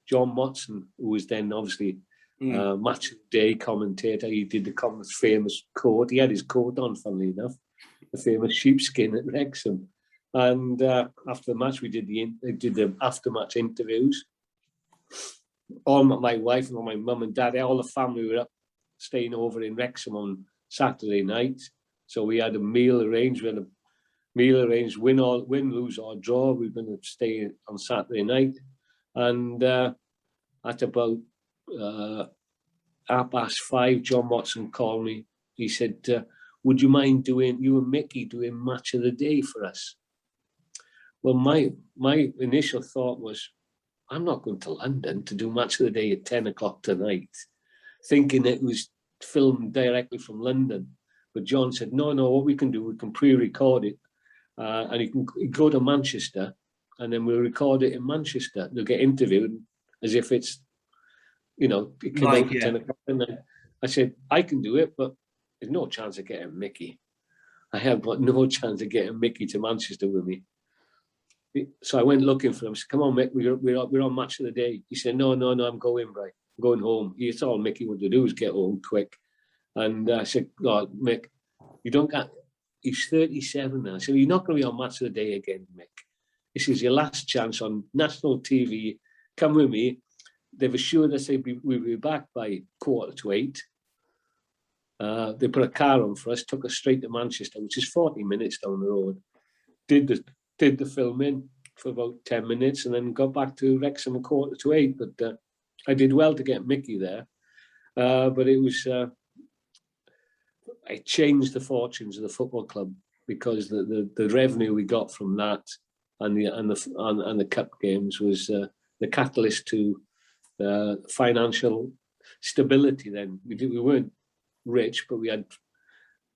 John Motson, who was then obviously match of the day commentator, he did the famous coat. He had his coat on, funnily enough, the famous sheepskin at Wrexham. And after the match, we did the after-match interviews. All my wife and all my mum and dad, all the family were up staying over in Wrexham on Saturday night. So we had a meal arranged. We had a meal arranged, win, lose or draw. We were going to stay on Saturday night. And at about 5:30, John Watson called me. He said, would you mind you and Mickey doing match of the day for us? Well, my initial thought was, I'm not going to London to do match of the day at 10 o'clock tonight, thinking it was filmed directly from London. But John said, no, what we can do, we can pre-record it, and you can go to Manchester, and then we'll record it in Manchester. They'll get interviewed as if it's, it came out at 10 o'clock. And then I said, I can do it, but there's no chance of getting Mickey. I have got no chance of getting Mickey to Manchester with me. So I went looking for him. I said, come on, Mick, we're on match of the day. He said, no, I'm going, Bri. I'm going home. It's all Mickey wanted to do is get home quick. And I said, God, Mick, you don't get, he's 37 now. I said, you're not going to be on match of the day again, Mick. This is your last chance on national TV. Come with me. They've assured us we'll be back by 7:45. They put a car on for us, took us straight to Manchester, which is 40 minutes down the road. Did the filming for about 10 minutes and then got back to Wrexham at 7:45. But I did well to get Mickey there. But it was, I changed the fortunes of the football club because the revenue we got from that and the cup games was the catalyst to financial stability. Then we weren't rich, but we had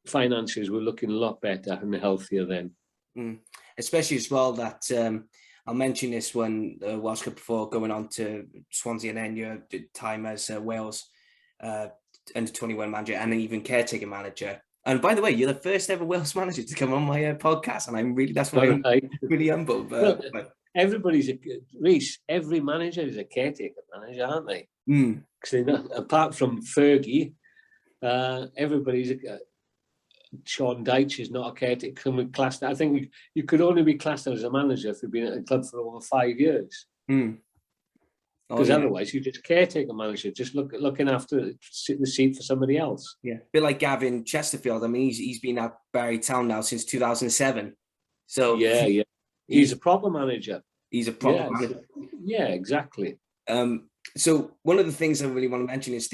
finances were looking a lot better and healthier then. Especially as well that I'll mention this when the Welsh Cup before going on to Swansea and then your time as Wales under 21 manager and even caretaker manager. And by the way, you're the first ever Wales manager to come on my podcast, and that's why I'm really humble. But everybody's Reece. Every manager is a caretaker manager, aren't they? Because apart from Fergie, everybody's Sean Dyche is not a caretaker. I think you could only be classed as a manager if you've been at a club for over 5 years. Because otherwise, you're just caretaker manager, just looking after the seat for somebody else. Yeah, a bit like Gavin Chesterfield. I mean, he's been at Barry Town now since 2007. So yeah, he's a proper manager. He's a proper manager. Yeah, exactly. So one of the things I really want to mention is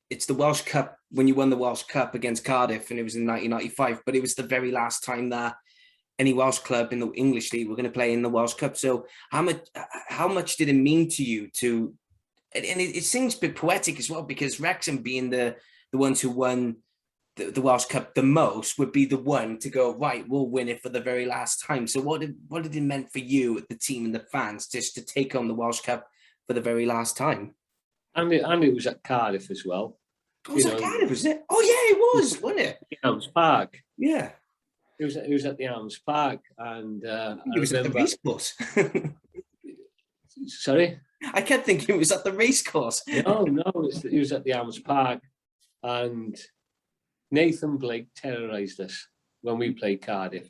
it's the Welsh Cup, when you won the Welsh Cup against Cardiff, and it was in 1995, but it was the very last time that any Welsh club in the English league were going to play in the Welsh Cup. So how much did it mean to you and it seems a bit poetic as well, because Wrexham being the ones who won the Welsh Cup the most would be the one to go, right, we'll win it for the very last time. So what did it meant for you, the team and the fans, just to take on the Welsh Cup for the very last time? And it was at Cardiff as well. Oh, was it Cardiff, was it? Oh yeah, it was, wasn't it? Arms Park. Yeah. It was at the Arms Park, and it was at the racecourse. Sorry? I kept thinking it was at the racecourse. No, it was at the Arms Park, and Nathan Blake terrorised us when we played Cardiff.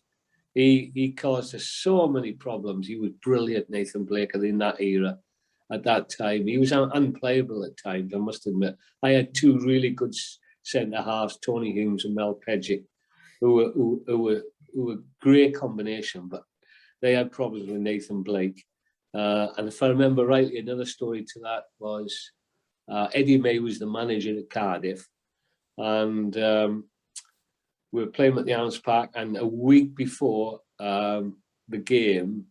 He caused us so many problems. He was brilliant, Nathan Blake, in that era. At that time, he was unplayable at times, I must admit. I had two really good centre halves, Tony Humes and Mel Pedgick, who were great combination, but they had problems with Nathan Blake. And if I remember rightly, another story to that was Eddie May was the manager at Cardiff, and we were playing at the Arms Park, and a week before the game,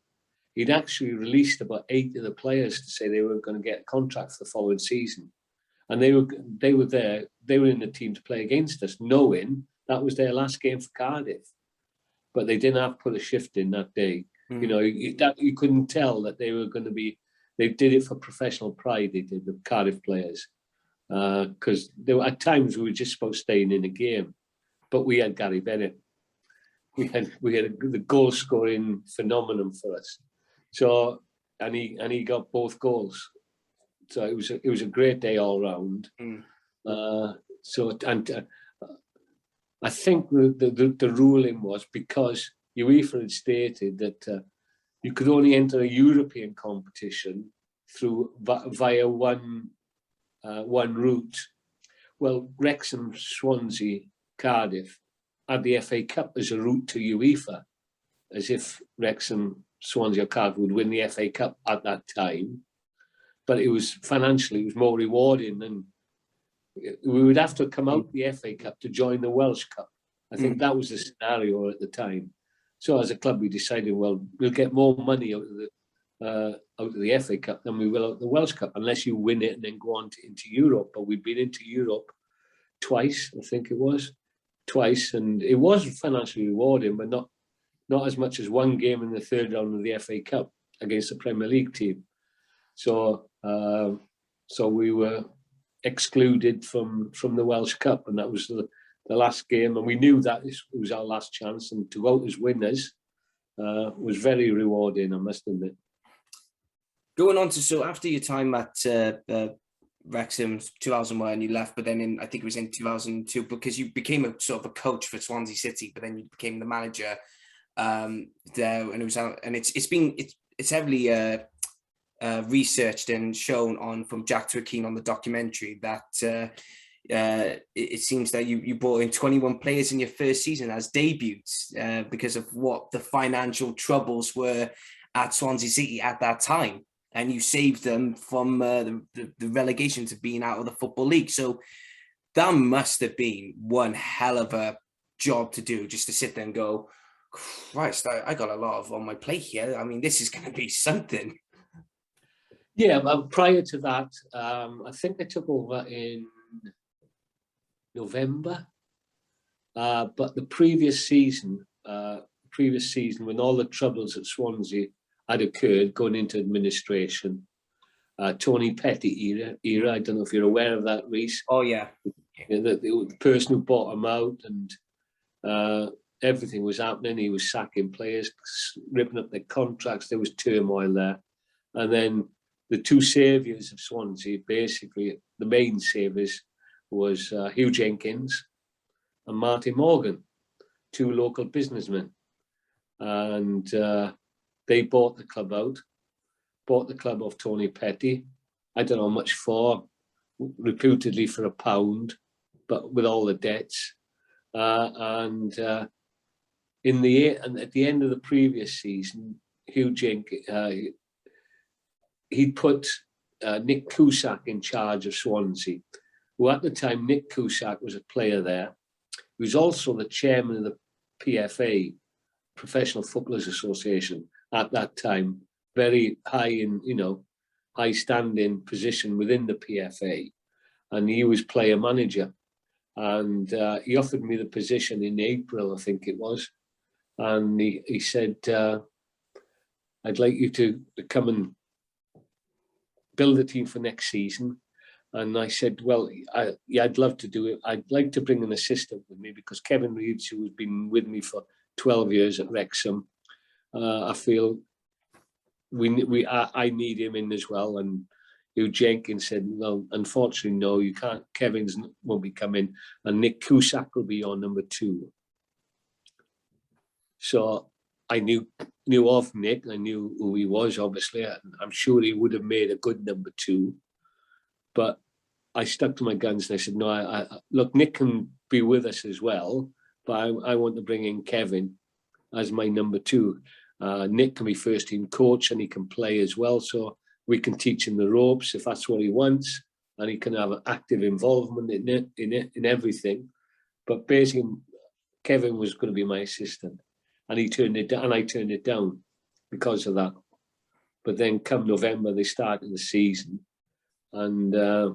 he'd actually released about 8 of the players to say they were going to get a contract for the following season. And they were there, they were in the team to play against us, knowing that was their last game for Cardiff. But they didn't have to put a shift in that day. You know, you couldn't tell that they were going to be, they did it for professional pride, they did, the Cardiff players. Because there were, at times we were just about staying in the game. But we had Gary Bennett. We had the goal scoring phenomenon for us. So and he got both goals. So it was a great day all round. I think the ruling was because UEFA had stated that you could only enter a European competition through via one route. Well, Wrexham, Swansea, Cardiff had the FA Cup as a route to UEFA, as if Wrexham, Swansea or Cardiff would win the FA Cup at that time. But it was financially, it was more rewarding than we would have to come out the FA Cup to join the Welsh Cup. I think that was the scenario at the time. So as a club, we decided, well, we'll get more money out of the FA Cup than we will out of the Welsh Cup, unless you win it and then go on into Europe. But we've been into Europe twice, I think it was, and it was financially rewarding, but not as much as one game in the third round of the FA Cup against the Premier League team. So we were excluded from the Welsh Cup, and that was the last game, and we knew that it was our last chance, and to go out as winners was very rewarding, I must admit. Going on to, so after your time at Wrexham, 2001, you left, but then I think it was in 2002, because you became a sort of a coach for Swansea City, but then you became the manager there, and it's heavily researched and shown on from Jack Twakeen on the documentary that it seems that you brought in 21 players in your first season as debuts because of what the financial troubles were at Swansea City at that time, and you saved them from the relegation to being out of the Football League. So that must have been one hell of a job to do, just to sit there and go, Christ, I got a lot on my plate here. I mean, this is going to be something. Yeah, well, prior to that, I think I took over in November. But the previous season, when all the troubles at Swansea had occurred, going into administration, Tony Petty era. I don't know if you're aware of that, Reece. Oh yeah. The person who bought him out, and everything was happening. He was sacking players, ripping up their contracts. There was turmoil there, and then the two saviours of Swansea, basically the main saviours, was Hugh Jenkins and Martin Morgan, two local businessmen. And they bought the club out, bought the club off Tony Petty. I don't know how much for, reputedly for £1, but with all the debts. And at the end of the previous season, Hugh Jenkins, he'd put Nick Cusack in charge of Swansea, who at the time, Nick Cusack was a player there. He was also the chairman of the PFA, Professional Footballers Association, at that time, very high high standing position within the PFA. And he was player manager. And he offered me the position in April, I think it was. And he said, I'd like you to come and build a team for next season. And I said, well, I'd love to do it. I'd like to bring an assistant with me, because Kevin Reeves, who has been with me for 12 years at Wrexham, I feel I need him in as well. And Hugh Jenkins said, well, unfortunately, no, you can't. Kevin's won't be coming, and Nick Cusack will be your number 2. So I knew of Nick. I knew who he was, obviously. I'm sure he would have made a good number 2. But I stuck to my guns and I said, no, look, Nick can be with us as well, but I want to bring in Kevin as my number 2. Nick can be first team coach and he can play as well. So we can teach him the ropes if that's what he wants. And he can have an active involvement in everything. But basically, Kevin was going to be my assistant. And he turned it down, and I turned it down because of that. But then come November, they started the season. And they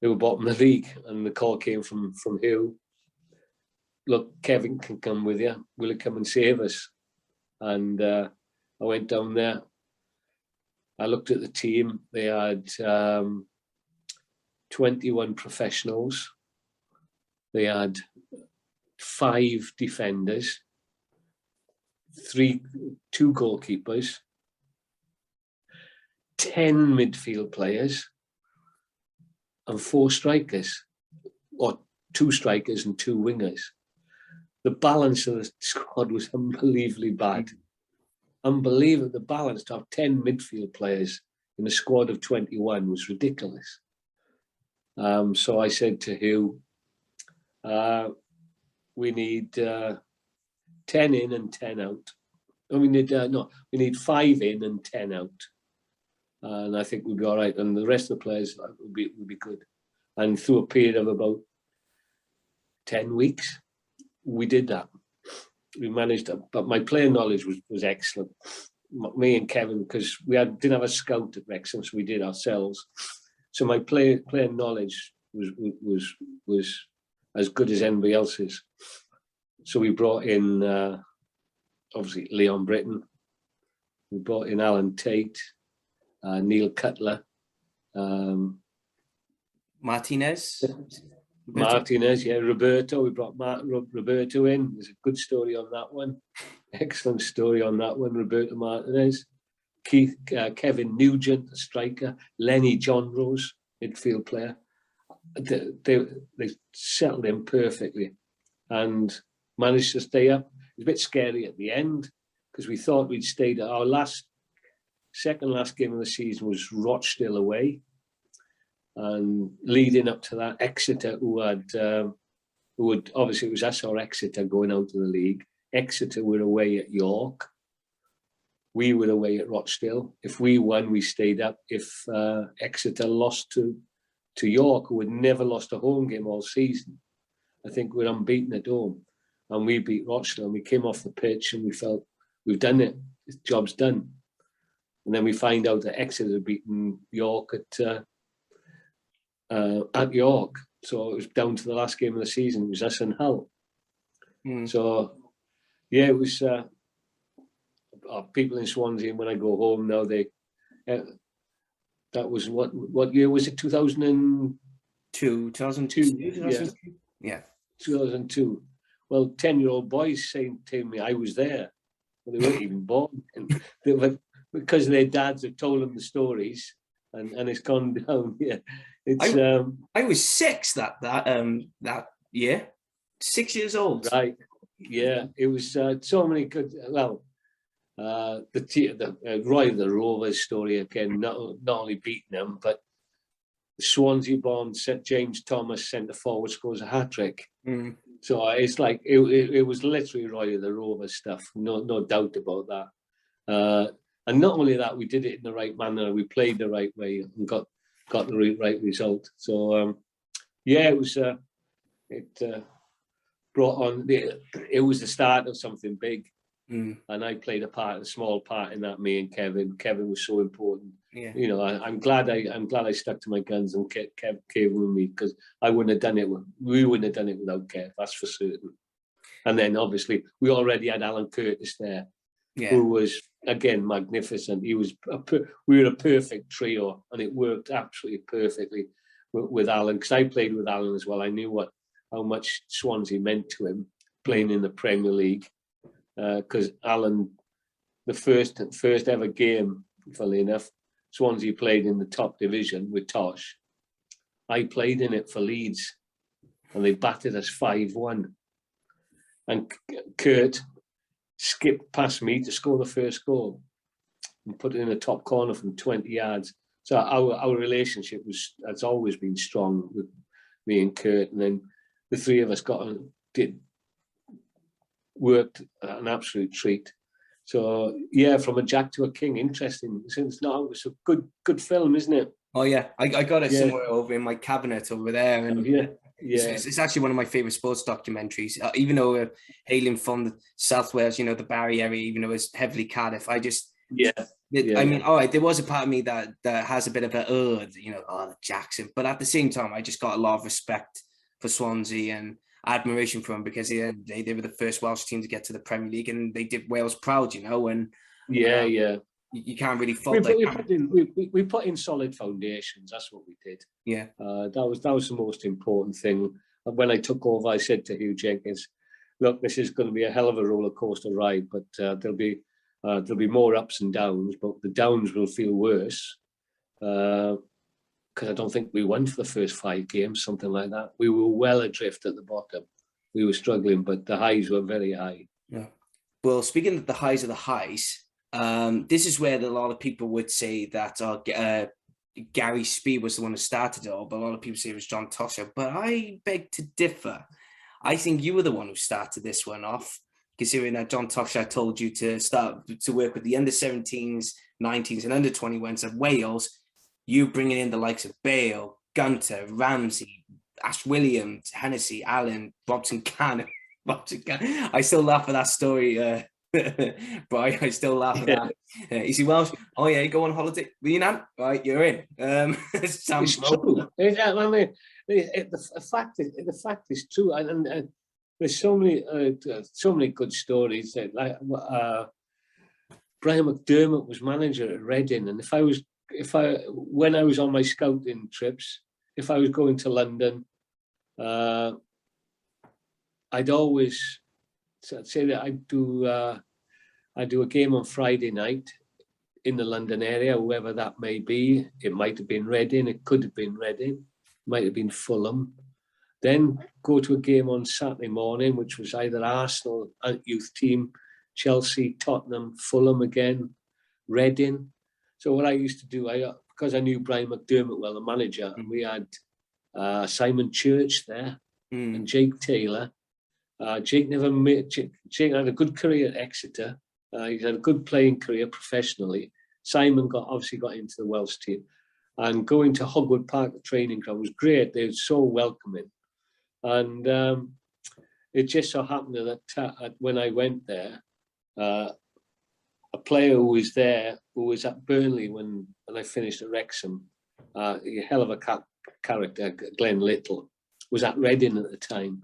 were bottom of the league. And the call came from Hugh. Look, Kevin can come with you. Will he come and save us? And I went down there. I looked at the team. They had 21 professionals. They had 5 defenders, 2 goalkeepers, 10 midfield players, and 4 strikers, or 2 strikers and 2 wingers. The balance of the squad was unbelievably bad. Unbelievable. The balance to have 10 midfield players in a squad of 21 was ridiculous. So I said to Hugh, we need 10 in and 10 out. We need 5 in and 10 out. And I think we'll be all right. And the rest of the players will be good. And through a period of about 10 weeks, we did that. We managed it. But my player knowledge was excellent. Me and Kevin, because we didn't have a scout at Wrexham, so we did ourselves. So my player knowledge was as good as anybody else's. So we brought in, obviously, Leon Britton. We brought in Alan Tate, Neil Cutler. Martinez, yeah. Roberto. We brought Roberto in. There's a good story on that one. Excellent story on that one, Roberto Martinez. Kevin Nugent, the striker. Lenny John Rose, midfield player. They settled in perfectly and managed to stay up. It was a bit scary at the end because we thought we'd stayed. Our second last game of the season was Rochdale away, and leading up to that, Exeter, who had obviously it was us or Exeter going out of the league. Exeter were away at York. We were away at Rochdale. If we won, we stayed up. If Exeter lost to York, who had never lost a home game all season, I think we're unbeaten at home. And we beat Rochdale, and we came off the pitch and we felt, we've done it. The job's done. And then we find out that Exeter had beaten York at York. So it was down to the last game of the season. It was us and Hull. So, yeah, it was people in Swansea, and when I go home now, that was what year was it? 2002. 2002. Yeah. 2002. Well, 10-year-old boys saying to me, I was there. Well, they weren't even born. And because their dads have told them the stories, and it's gone down. Yeah, it's. I was 6 that year. 6 years old. Right. Yeah, it was so many good. Well, the Roy the Rovers story again. Not only beating them, but the Swansea born James Thomas centre forward scores a hat trick. So it's like it was literally Roy the Rovers stuff. No doubt about that. And not only that, we did it in the right manner. We played the right way and got the right result. So yeah, it was. It brought on. It was the start of something big. And I played a small part in that. Me and Kevin. Kevin was so important. Yeah. You know, I'm glad I stuck to my guns and kept Kevin with me, because I wouldn't have done it. We wouldn't have done it without Kev. That's for certain. And then obviously we already had Alan Curtis there, who was again magnificent. We were a perfect trio, and it worked absolutely perfectly with Alan, because I played with Alan as well. I knew how much Swansea meant to him playing in the Premier League. Because Alan, the first ever game, funnily enough, Swansea played in the top division with Tosh. I played in it for Leeds, and they battered us 5-1. And Kurt, skipped past me to score the first goal and put it in the top corner from 20 yards. So our relationship has always been strong with me and Kurt, and then the three of us worked an absolute treat. So yeah, from a Jack to a King, interesting. It's a good film, isn't it? Oh yeah, I got it somewhere over in my cabinet over there, and it's actually one of my favorite sports documentaries. Even though we're hailing from the South Wales, the Barry area, even though it's heavily Cardiff, I mean, all right, there was a part of me that has a bit of the Jackson, but at the same time, I just got a lot of respect for Swansea and admiration for them, because they were the first Welsh team to get to the Premier League, and they did Wales proud, and you can't really fault that. We put in solid foundations. That's what we did. Yeah, that was the most important thing. When I took over, I said to Hugh Jenkins, "Look, this is going to be a hell of a roller coaster ride, but there'll be more ups and downs, but the downs will feel worse because I don't think we won for the first 5 games, something like that. We were well adrift at the bottom. We were struggling, but the highs were very high." Yeah. Well, speaking of the highs of the highs, this is where a lot of people would say that Gary Speed was the one who started it all, but a lot of people say it was John Toshaw. But I beg to differ. I think you were the one who started this one off, considering that John Toshaw told you to start to work with the under-17s, 19s, and under-21s of Wales. You bringing in the likes of Bale, Gunter, Ramsey, Ash Williams, Hennessy, Allen, Robson Cannon. I still laugh at that story. But I still laugh at that. Is he Welsh? Oh yeah, you go on holiday with your nan? Right, you're in. It's true. I mean, the fact is true, and there's so many good stories. Like Brian McDermott was manager at Reading, and when I was on my scouting trips, if I was going to London, I'd always say that I do a game on Friday night in the London area, whoever that may be. It might have been Reading, it could have been Reading, might have been Fulham. Then go to a game on Saturday morning, which was either Arsenal youth team, Chelsea, Tottenham, Fulham again, Reading. So what I used to do, because I knew Brian McDermott well, the manager, and we had Simon Church there and Jake Taylor. Jake had a good career at Exeter. He's had a good playing career professionally. Simon obviously got into the Welsh team, and going to Hogwood Park, the training ground, was great. They were so welcoming, and it just so happened that when I went there, a player who was there, who was at Burnley when I finished at Wrexham, a hell of a character, Glenn Little, was at Reading at the time.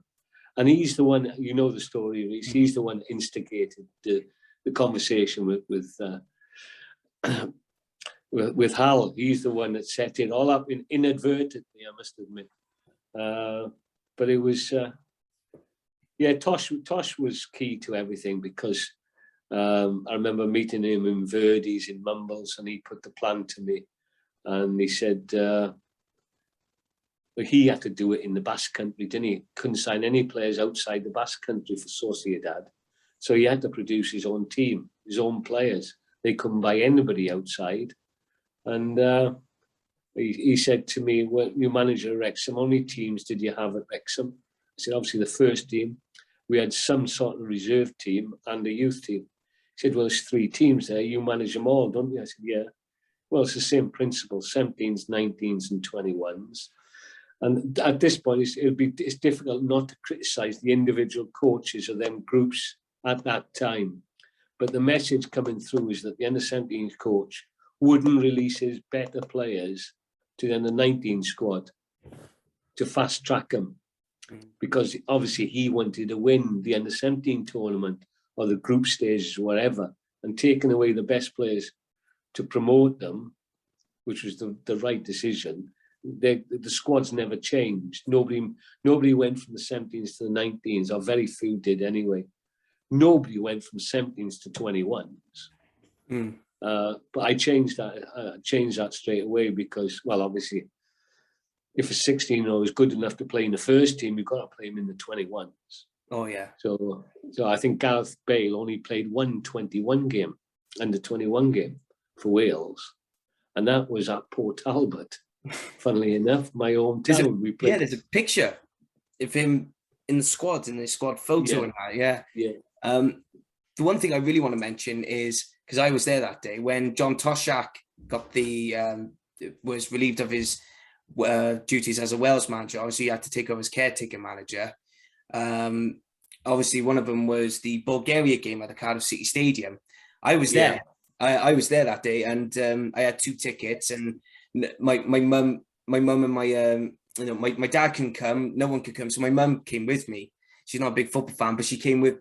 And he's the one, you know the story, he's the one instigated the conversation with Hal. He's the one that set it all up inadvertently, I must admit. But it was, Tosh was key to everything, because I remember meeting him in Verdi's in Mumbles, and he put the plan to me, and he said, but he had to do it in the Basque Country, didn't he? Couldn't sign any players outside the Basque Country for Sociedad. So he had to produce his own team, his own players. They couldn't buy anybody outside. And he said to me, "Well, you manager Wrexham, how many teams did you have at Wrexham?" I said, "Obviously the first team. We had some sort of reserve team and a youth team." He said, "Well, there's 3 teams there. You manage them all, don't you?" I said, "Yeah." "Well, it's the same principle, 17s, 19s and 21s. And at this point, it's difficult not to criticise the individual coaches of them groups at that time. But the message coming through is that the under-17 coach wouldn't release his better players to the under-19 squad to fast-track them, because obviously he wanted to win the under-17 tournament or the group stages or whatever, and taking away the best players to promote them, which was the right decision. The squads never changed. Nobody went from the 17s to the 19s, or very few did anyway. Nobody went from 17s to 21s. But I changed that straight away, because, well, obviously, if a 16-year-old is good enough to play in the first team, you've got to play him in the 21s. Oh yeah. So I think Gareth Bale only played one 21 game, under 21 game for Wales, and that was at Port Talbot. Funnily enough, my hometown. We played. Yeah, there's a picture of him in the squad, in the squad photo, and that. Yeah. The one thing I really want to mention is, because I was there that day when John Toshak got was relieved of his duties as a Wales manager. Obviously, he had to take over as caretaker manager. Obviously, one of them was the Bulgaria game at the Cardiff City Stadium. I was there. I was there that day, and I had 2 tickets. And my mum and my dad couldn't come. No one could come, so my mum came with me. She's not a big football fan, but she came with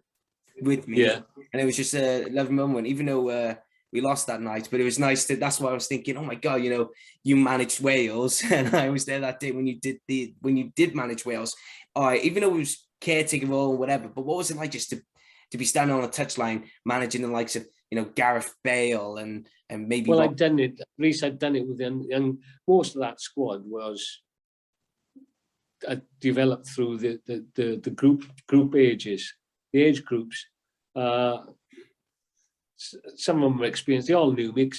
me. Yeah. And it was just a lovely moment, even though we lost that night. But it was nice that's why I was thinking, oh my God, you managed Wales, and I was there that day when you did manage Wales. All right, even though it was caretaker role or whatever, but what was it like just to be standing on a touchline managing the likes of Gareth Bale and maybe? Well, I'd done it. At least I'd done it with them, and most of that squad was developed through the group ages, the age groups. Some of them were experienced. They all knew me.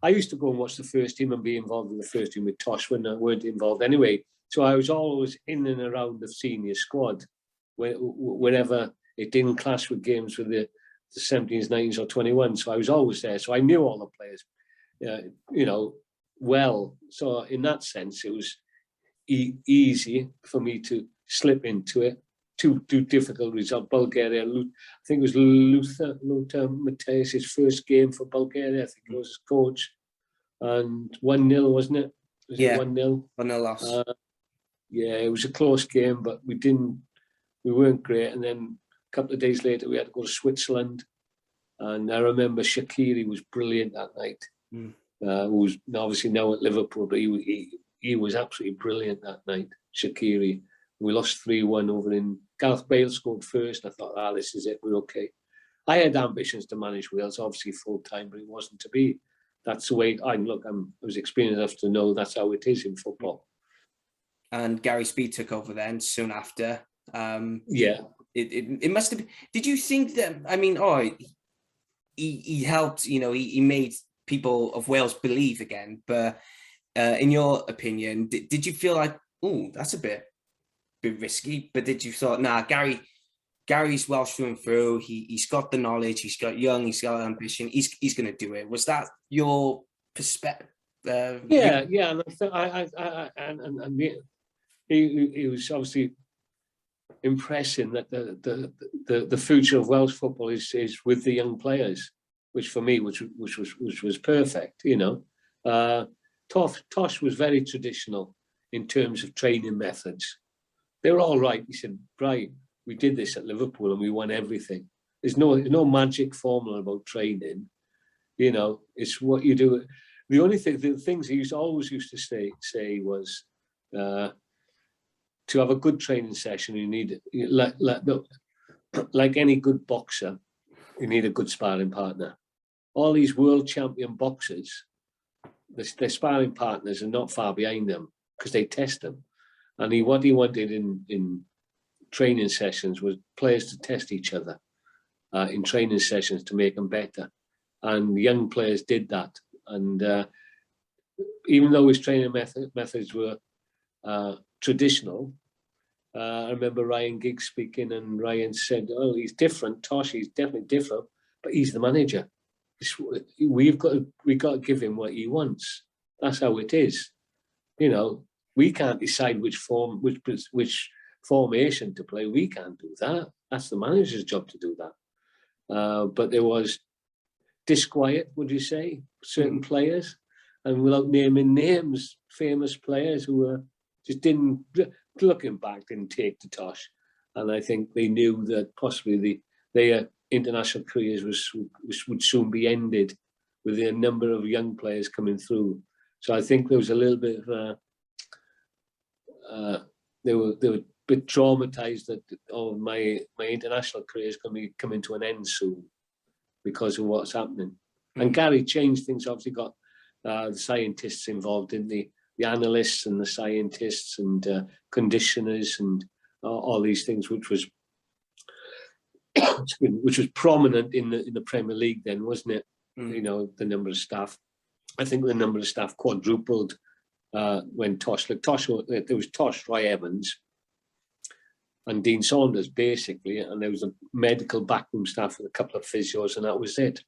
I used to go and watch the first team and be involved in the first team with Tosh when I weren't involved anyway. So I was always in and around the senior squad whenever it didn't clash with games with the 17s, 19s or 21. So I was always there. So I knew all the players, well. So in that sense, it was easy for me to slip into it. Two difficult results. Bulgaria, I think it was Lothar Matthäus' first game for Bulgaria. I think it was his coach. And 1-0, wasn't it? Was it 1-0? 1-0 loss. Yeah, it was a close game, but we weren't great. And then a couple of days later, we had to go to Switzerland. And I remember Shaqiri was brilliant that night. Who's obviously now at Liverpool, but he was absolutely brilliant that night, Shaqiri. We lost 3-1 over in Gareth Bale scored first. I thought, this is it. We're okay. I had ambitions to manage Wales, obviously full time, but it wasn't to be. That's the way. I was experienced enough to know that's how it is in football. And Gary Speed took over then soon after. It must have been. Did you think that? I mean, he helped. He made people of Wales believe again. But in your opinion, did you feel like, that's a bit risky? But did you thought, Gary's Welsh through and through. He's got the knowledge. He's got young. He's got ambition. He's going to do it. Was that your perspective? Yeah. And he was obviously impressing that the future of Welsh football is with the young players, which for me, which was perfect. Tosh was very traditional in terms of training methods. They were all right. He said, right, we did this at Liverpool and we won everything. There's no magic formula about training. It's what you do. The things he always used to say was, to have a good training session, you need, like any good boxer, you need a good sparring partner. All these world champion boxers, their sparring partners are not far behind them because they test them. And what he wanted in training sessions was players to test each other in training sessions to make them better. And young players did that. And even though his training methods were traditional, I remember Ryan Giggs speaking, and Ryan said, he's different. Tosh, he's definitely different, but he's the manager. We've got to give him what he wants. That's how it is. We can't decide which formation to play. We can't do that. That's the manager's job to do that. But there was disquiet, would you say, certain players, and without naming names, famous players who just didn't, looking back, didn't take to Tosh. And I think they knew that possibly their international careers would soon be ended with a number of young players coming through. So I think there was a little bit of they were a bit traumatized that my international career is going to be coming to an end soon because of what's happening. And Gary changed things. Obviously, got the scientists involved in the analysts and the scientists and conditioners and all these things, which was which was prominent in the Premier League then, wasn't it? Mm. You know, the number of staff. I think the number of staff quadrupled when Tosh, there was Tosh, Roy Evans, and Dean Saunders, basically, and there was a medical backroom staff with a couple of physios, and that was it.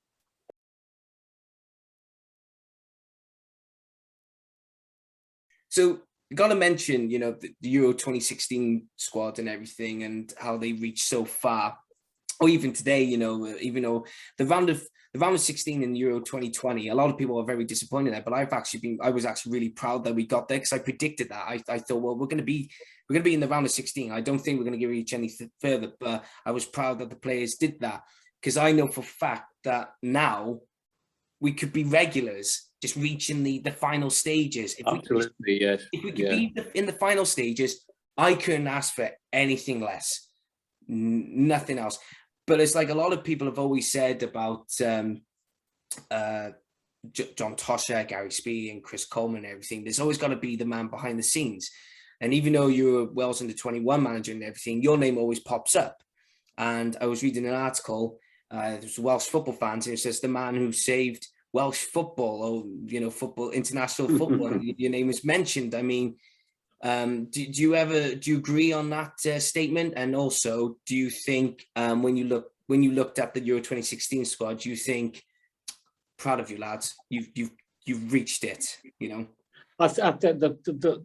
So you got to mention, you know, the Euro 2016 squad and everything, and how they reached so far. Or even today, you know, even though the round of 16 in Euro 2020, a lot of people are very disappointed there. But I was actually really proud that we got there, because I predicted that. I thought, well, we're going to be in the round of 16. I don't think we're going to reach any further. But I was proud that the players did that, because I know for a fact that now we could be regulars, just reaching the final stages. Absolutely, yes. If we could be in the final stages, I couldn't ask for anything less. Nothing else. But it's like a lot of people have always said about John Tosher, Gary Speedy, and Chris Coleman and everything. There's always got to be the man behind the scenes. And even though you're a Wales under-21 manager and everything, your name always pops up. And I was reading an article, there's Welsh football fans, and it says the man who saved Welsh football, or, you know, football, international football, and your name was mentioned. I mean, do you agree on that statement? And also, do you think when you looked at the Euro 2016 squad, do you think, proud of you lads, you've reached it? You know, I think the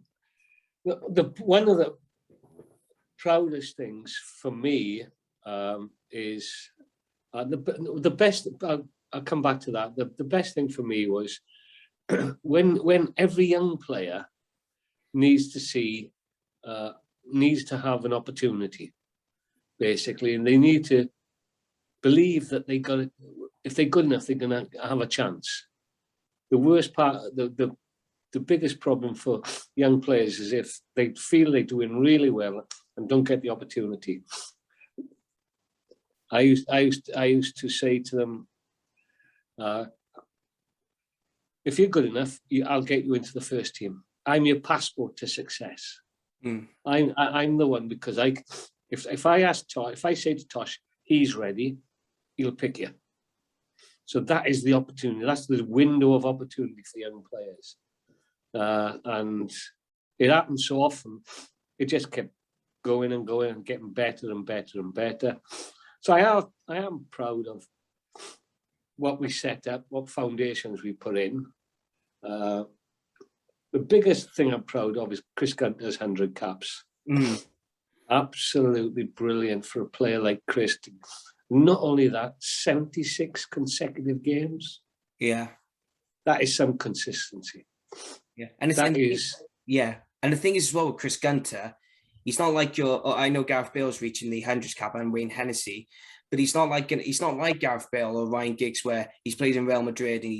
one of the proudest things for me is the best. I'll come back to that. The best thing for me was when every young player needs to have an opportunity, basically, and they need to believe that they got it. If they're good enough, they're going to have a chance. The worst part, the biggest problem for young players is if they feel they're doing really well and don't get the opportunity. I used to say to them, if you're good enough, I'll get you into the first team. I'm your passport to success. Mm. I'm the one, because if I say to Tosh, he's ready, he'll pick you. So that is the opportunity. That's the window of opportunity for young players, and it happens so often. It just kept going and going and getting better and better and better. So I am proud of what we set up, what foundations we put in. The biggest thing I'm proud of is Chris Gunter's 100 caps. Mm. Absolutely brilliant for a player like Chris. Not only that, 76 consecutive games. Yeah, that is some consistency. Yeah, and and the thing is as well with Chris Gunter, he's not like I know Gareth Bale's reaching the 100s cap and Wayne Hennessy, but he's not like Gareth Bale or Ryan Giggs, where he's played in Real Madrid and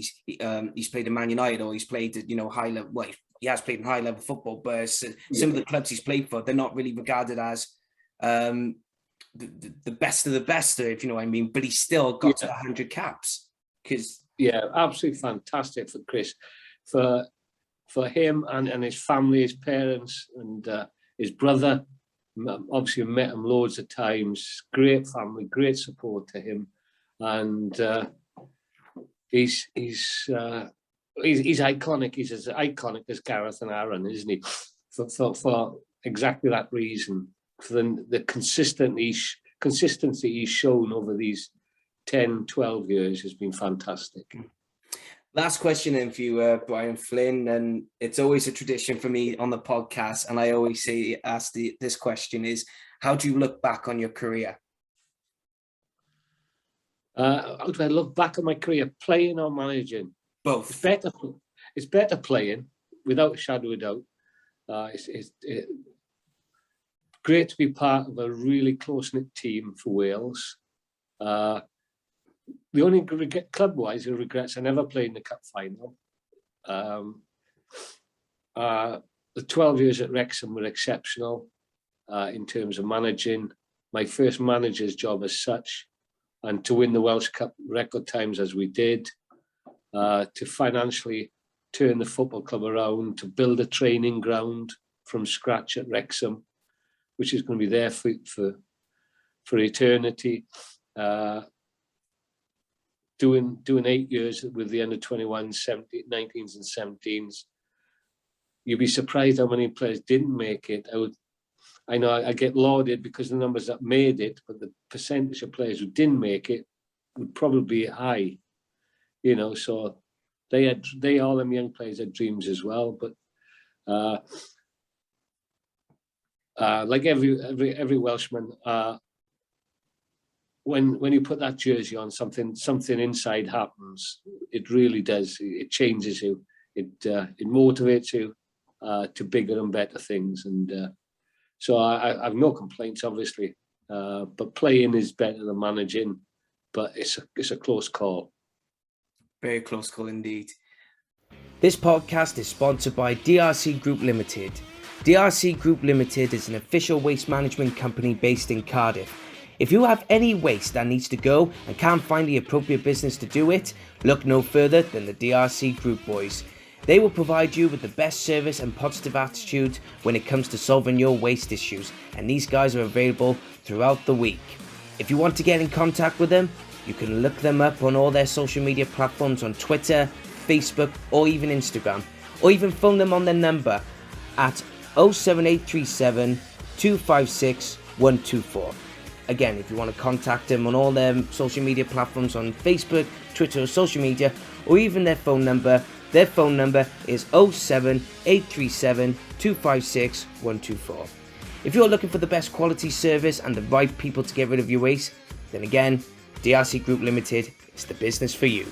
he's played in Man United, or he's played at, high level. Well, he has played in high level football, but some of the clubs he's played for, they're not really regarded as the best of the best, if you know what I mean. But he's still got to 100 caps. Absolutely fantastic for Chris, for him and his family, his parents and his brother. Obviously, I've met him loads of times. Great family, great support to him, and he's iconic. He's as iconic as Gareth and Aaron, isn't he? For exactly that reason, for the consistency he's shown over these 10, 12 years has been fantastic. Last question then for you, Brian Flynn, and it's always a tradition for me on the podcast, and I always ask this question is, how do you look back on your career? How do I look back on my career? Playing or managing? Both. It's better playing, without a shadow of doubt. It's great to be part of a really close-knit team for Wales. The only club-wise regrets, I never played in the cup final. The 12 years at Wrexham were exceptional in terms of managing. My first manager's job as such, and to win the Welsh Cup record times as we did, to financially turn the football club around, to build a training ground from scratch at Wrexham, which is going to be there for for eternity. Doing 8 years with the under 21s, 19s and 17s. You'd be surprised how many players didn't make it. I know I get lauded because the numbers that made it, but the percentage of players who didn't make it would probably be high. So all them young players had dreams as well. But like every Welshman, when you put that jersey on, something inside happens. It really does. It changes you. It motivates you to bigger and better things. And so I have no complaints, obviously. But playing is better than managing. But it's a close call. Very close call indeed. This podcast is sponsored by DRC Group Limited. DRC Group Limited is an official waste management company based in Cardiff. If you have any waste that needs to go and can't find the appropriate business to do it, look no further than the DRC Group boys. They will provide you with the best service and positive attitude when it comes to solving your waste issues, and these guys are available throughout the week. If you want to get in contact with them, you can look them up on all their social media platforms on Twitter, Facebook or even Instagram, or even phone them on their number at 07837 256 124. Again, if you want to contact them on all their social media platforms on Facebook, Twitter or social media, or even their phone number is 07837 256 124. If you're looking for the best quality service and the right people to get rid of your waste, then again, DRC Group Limited is the business for you.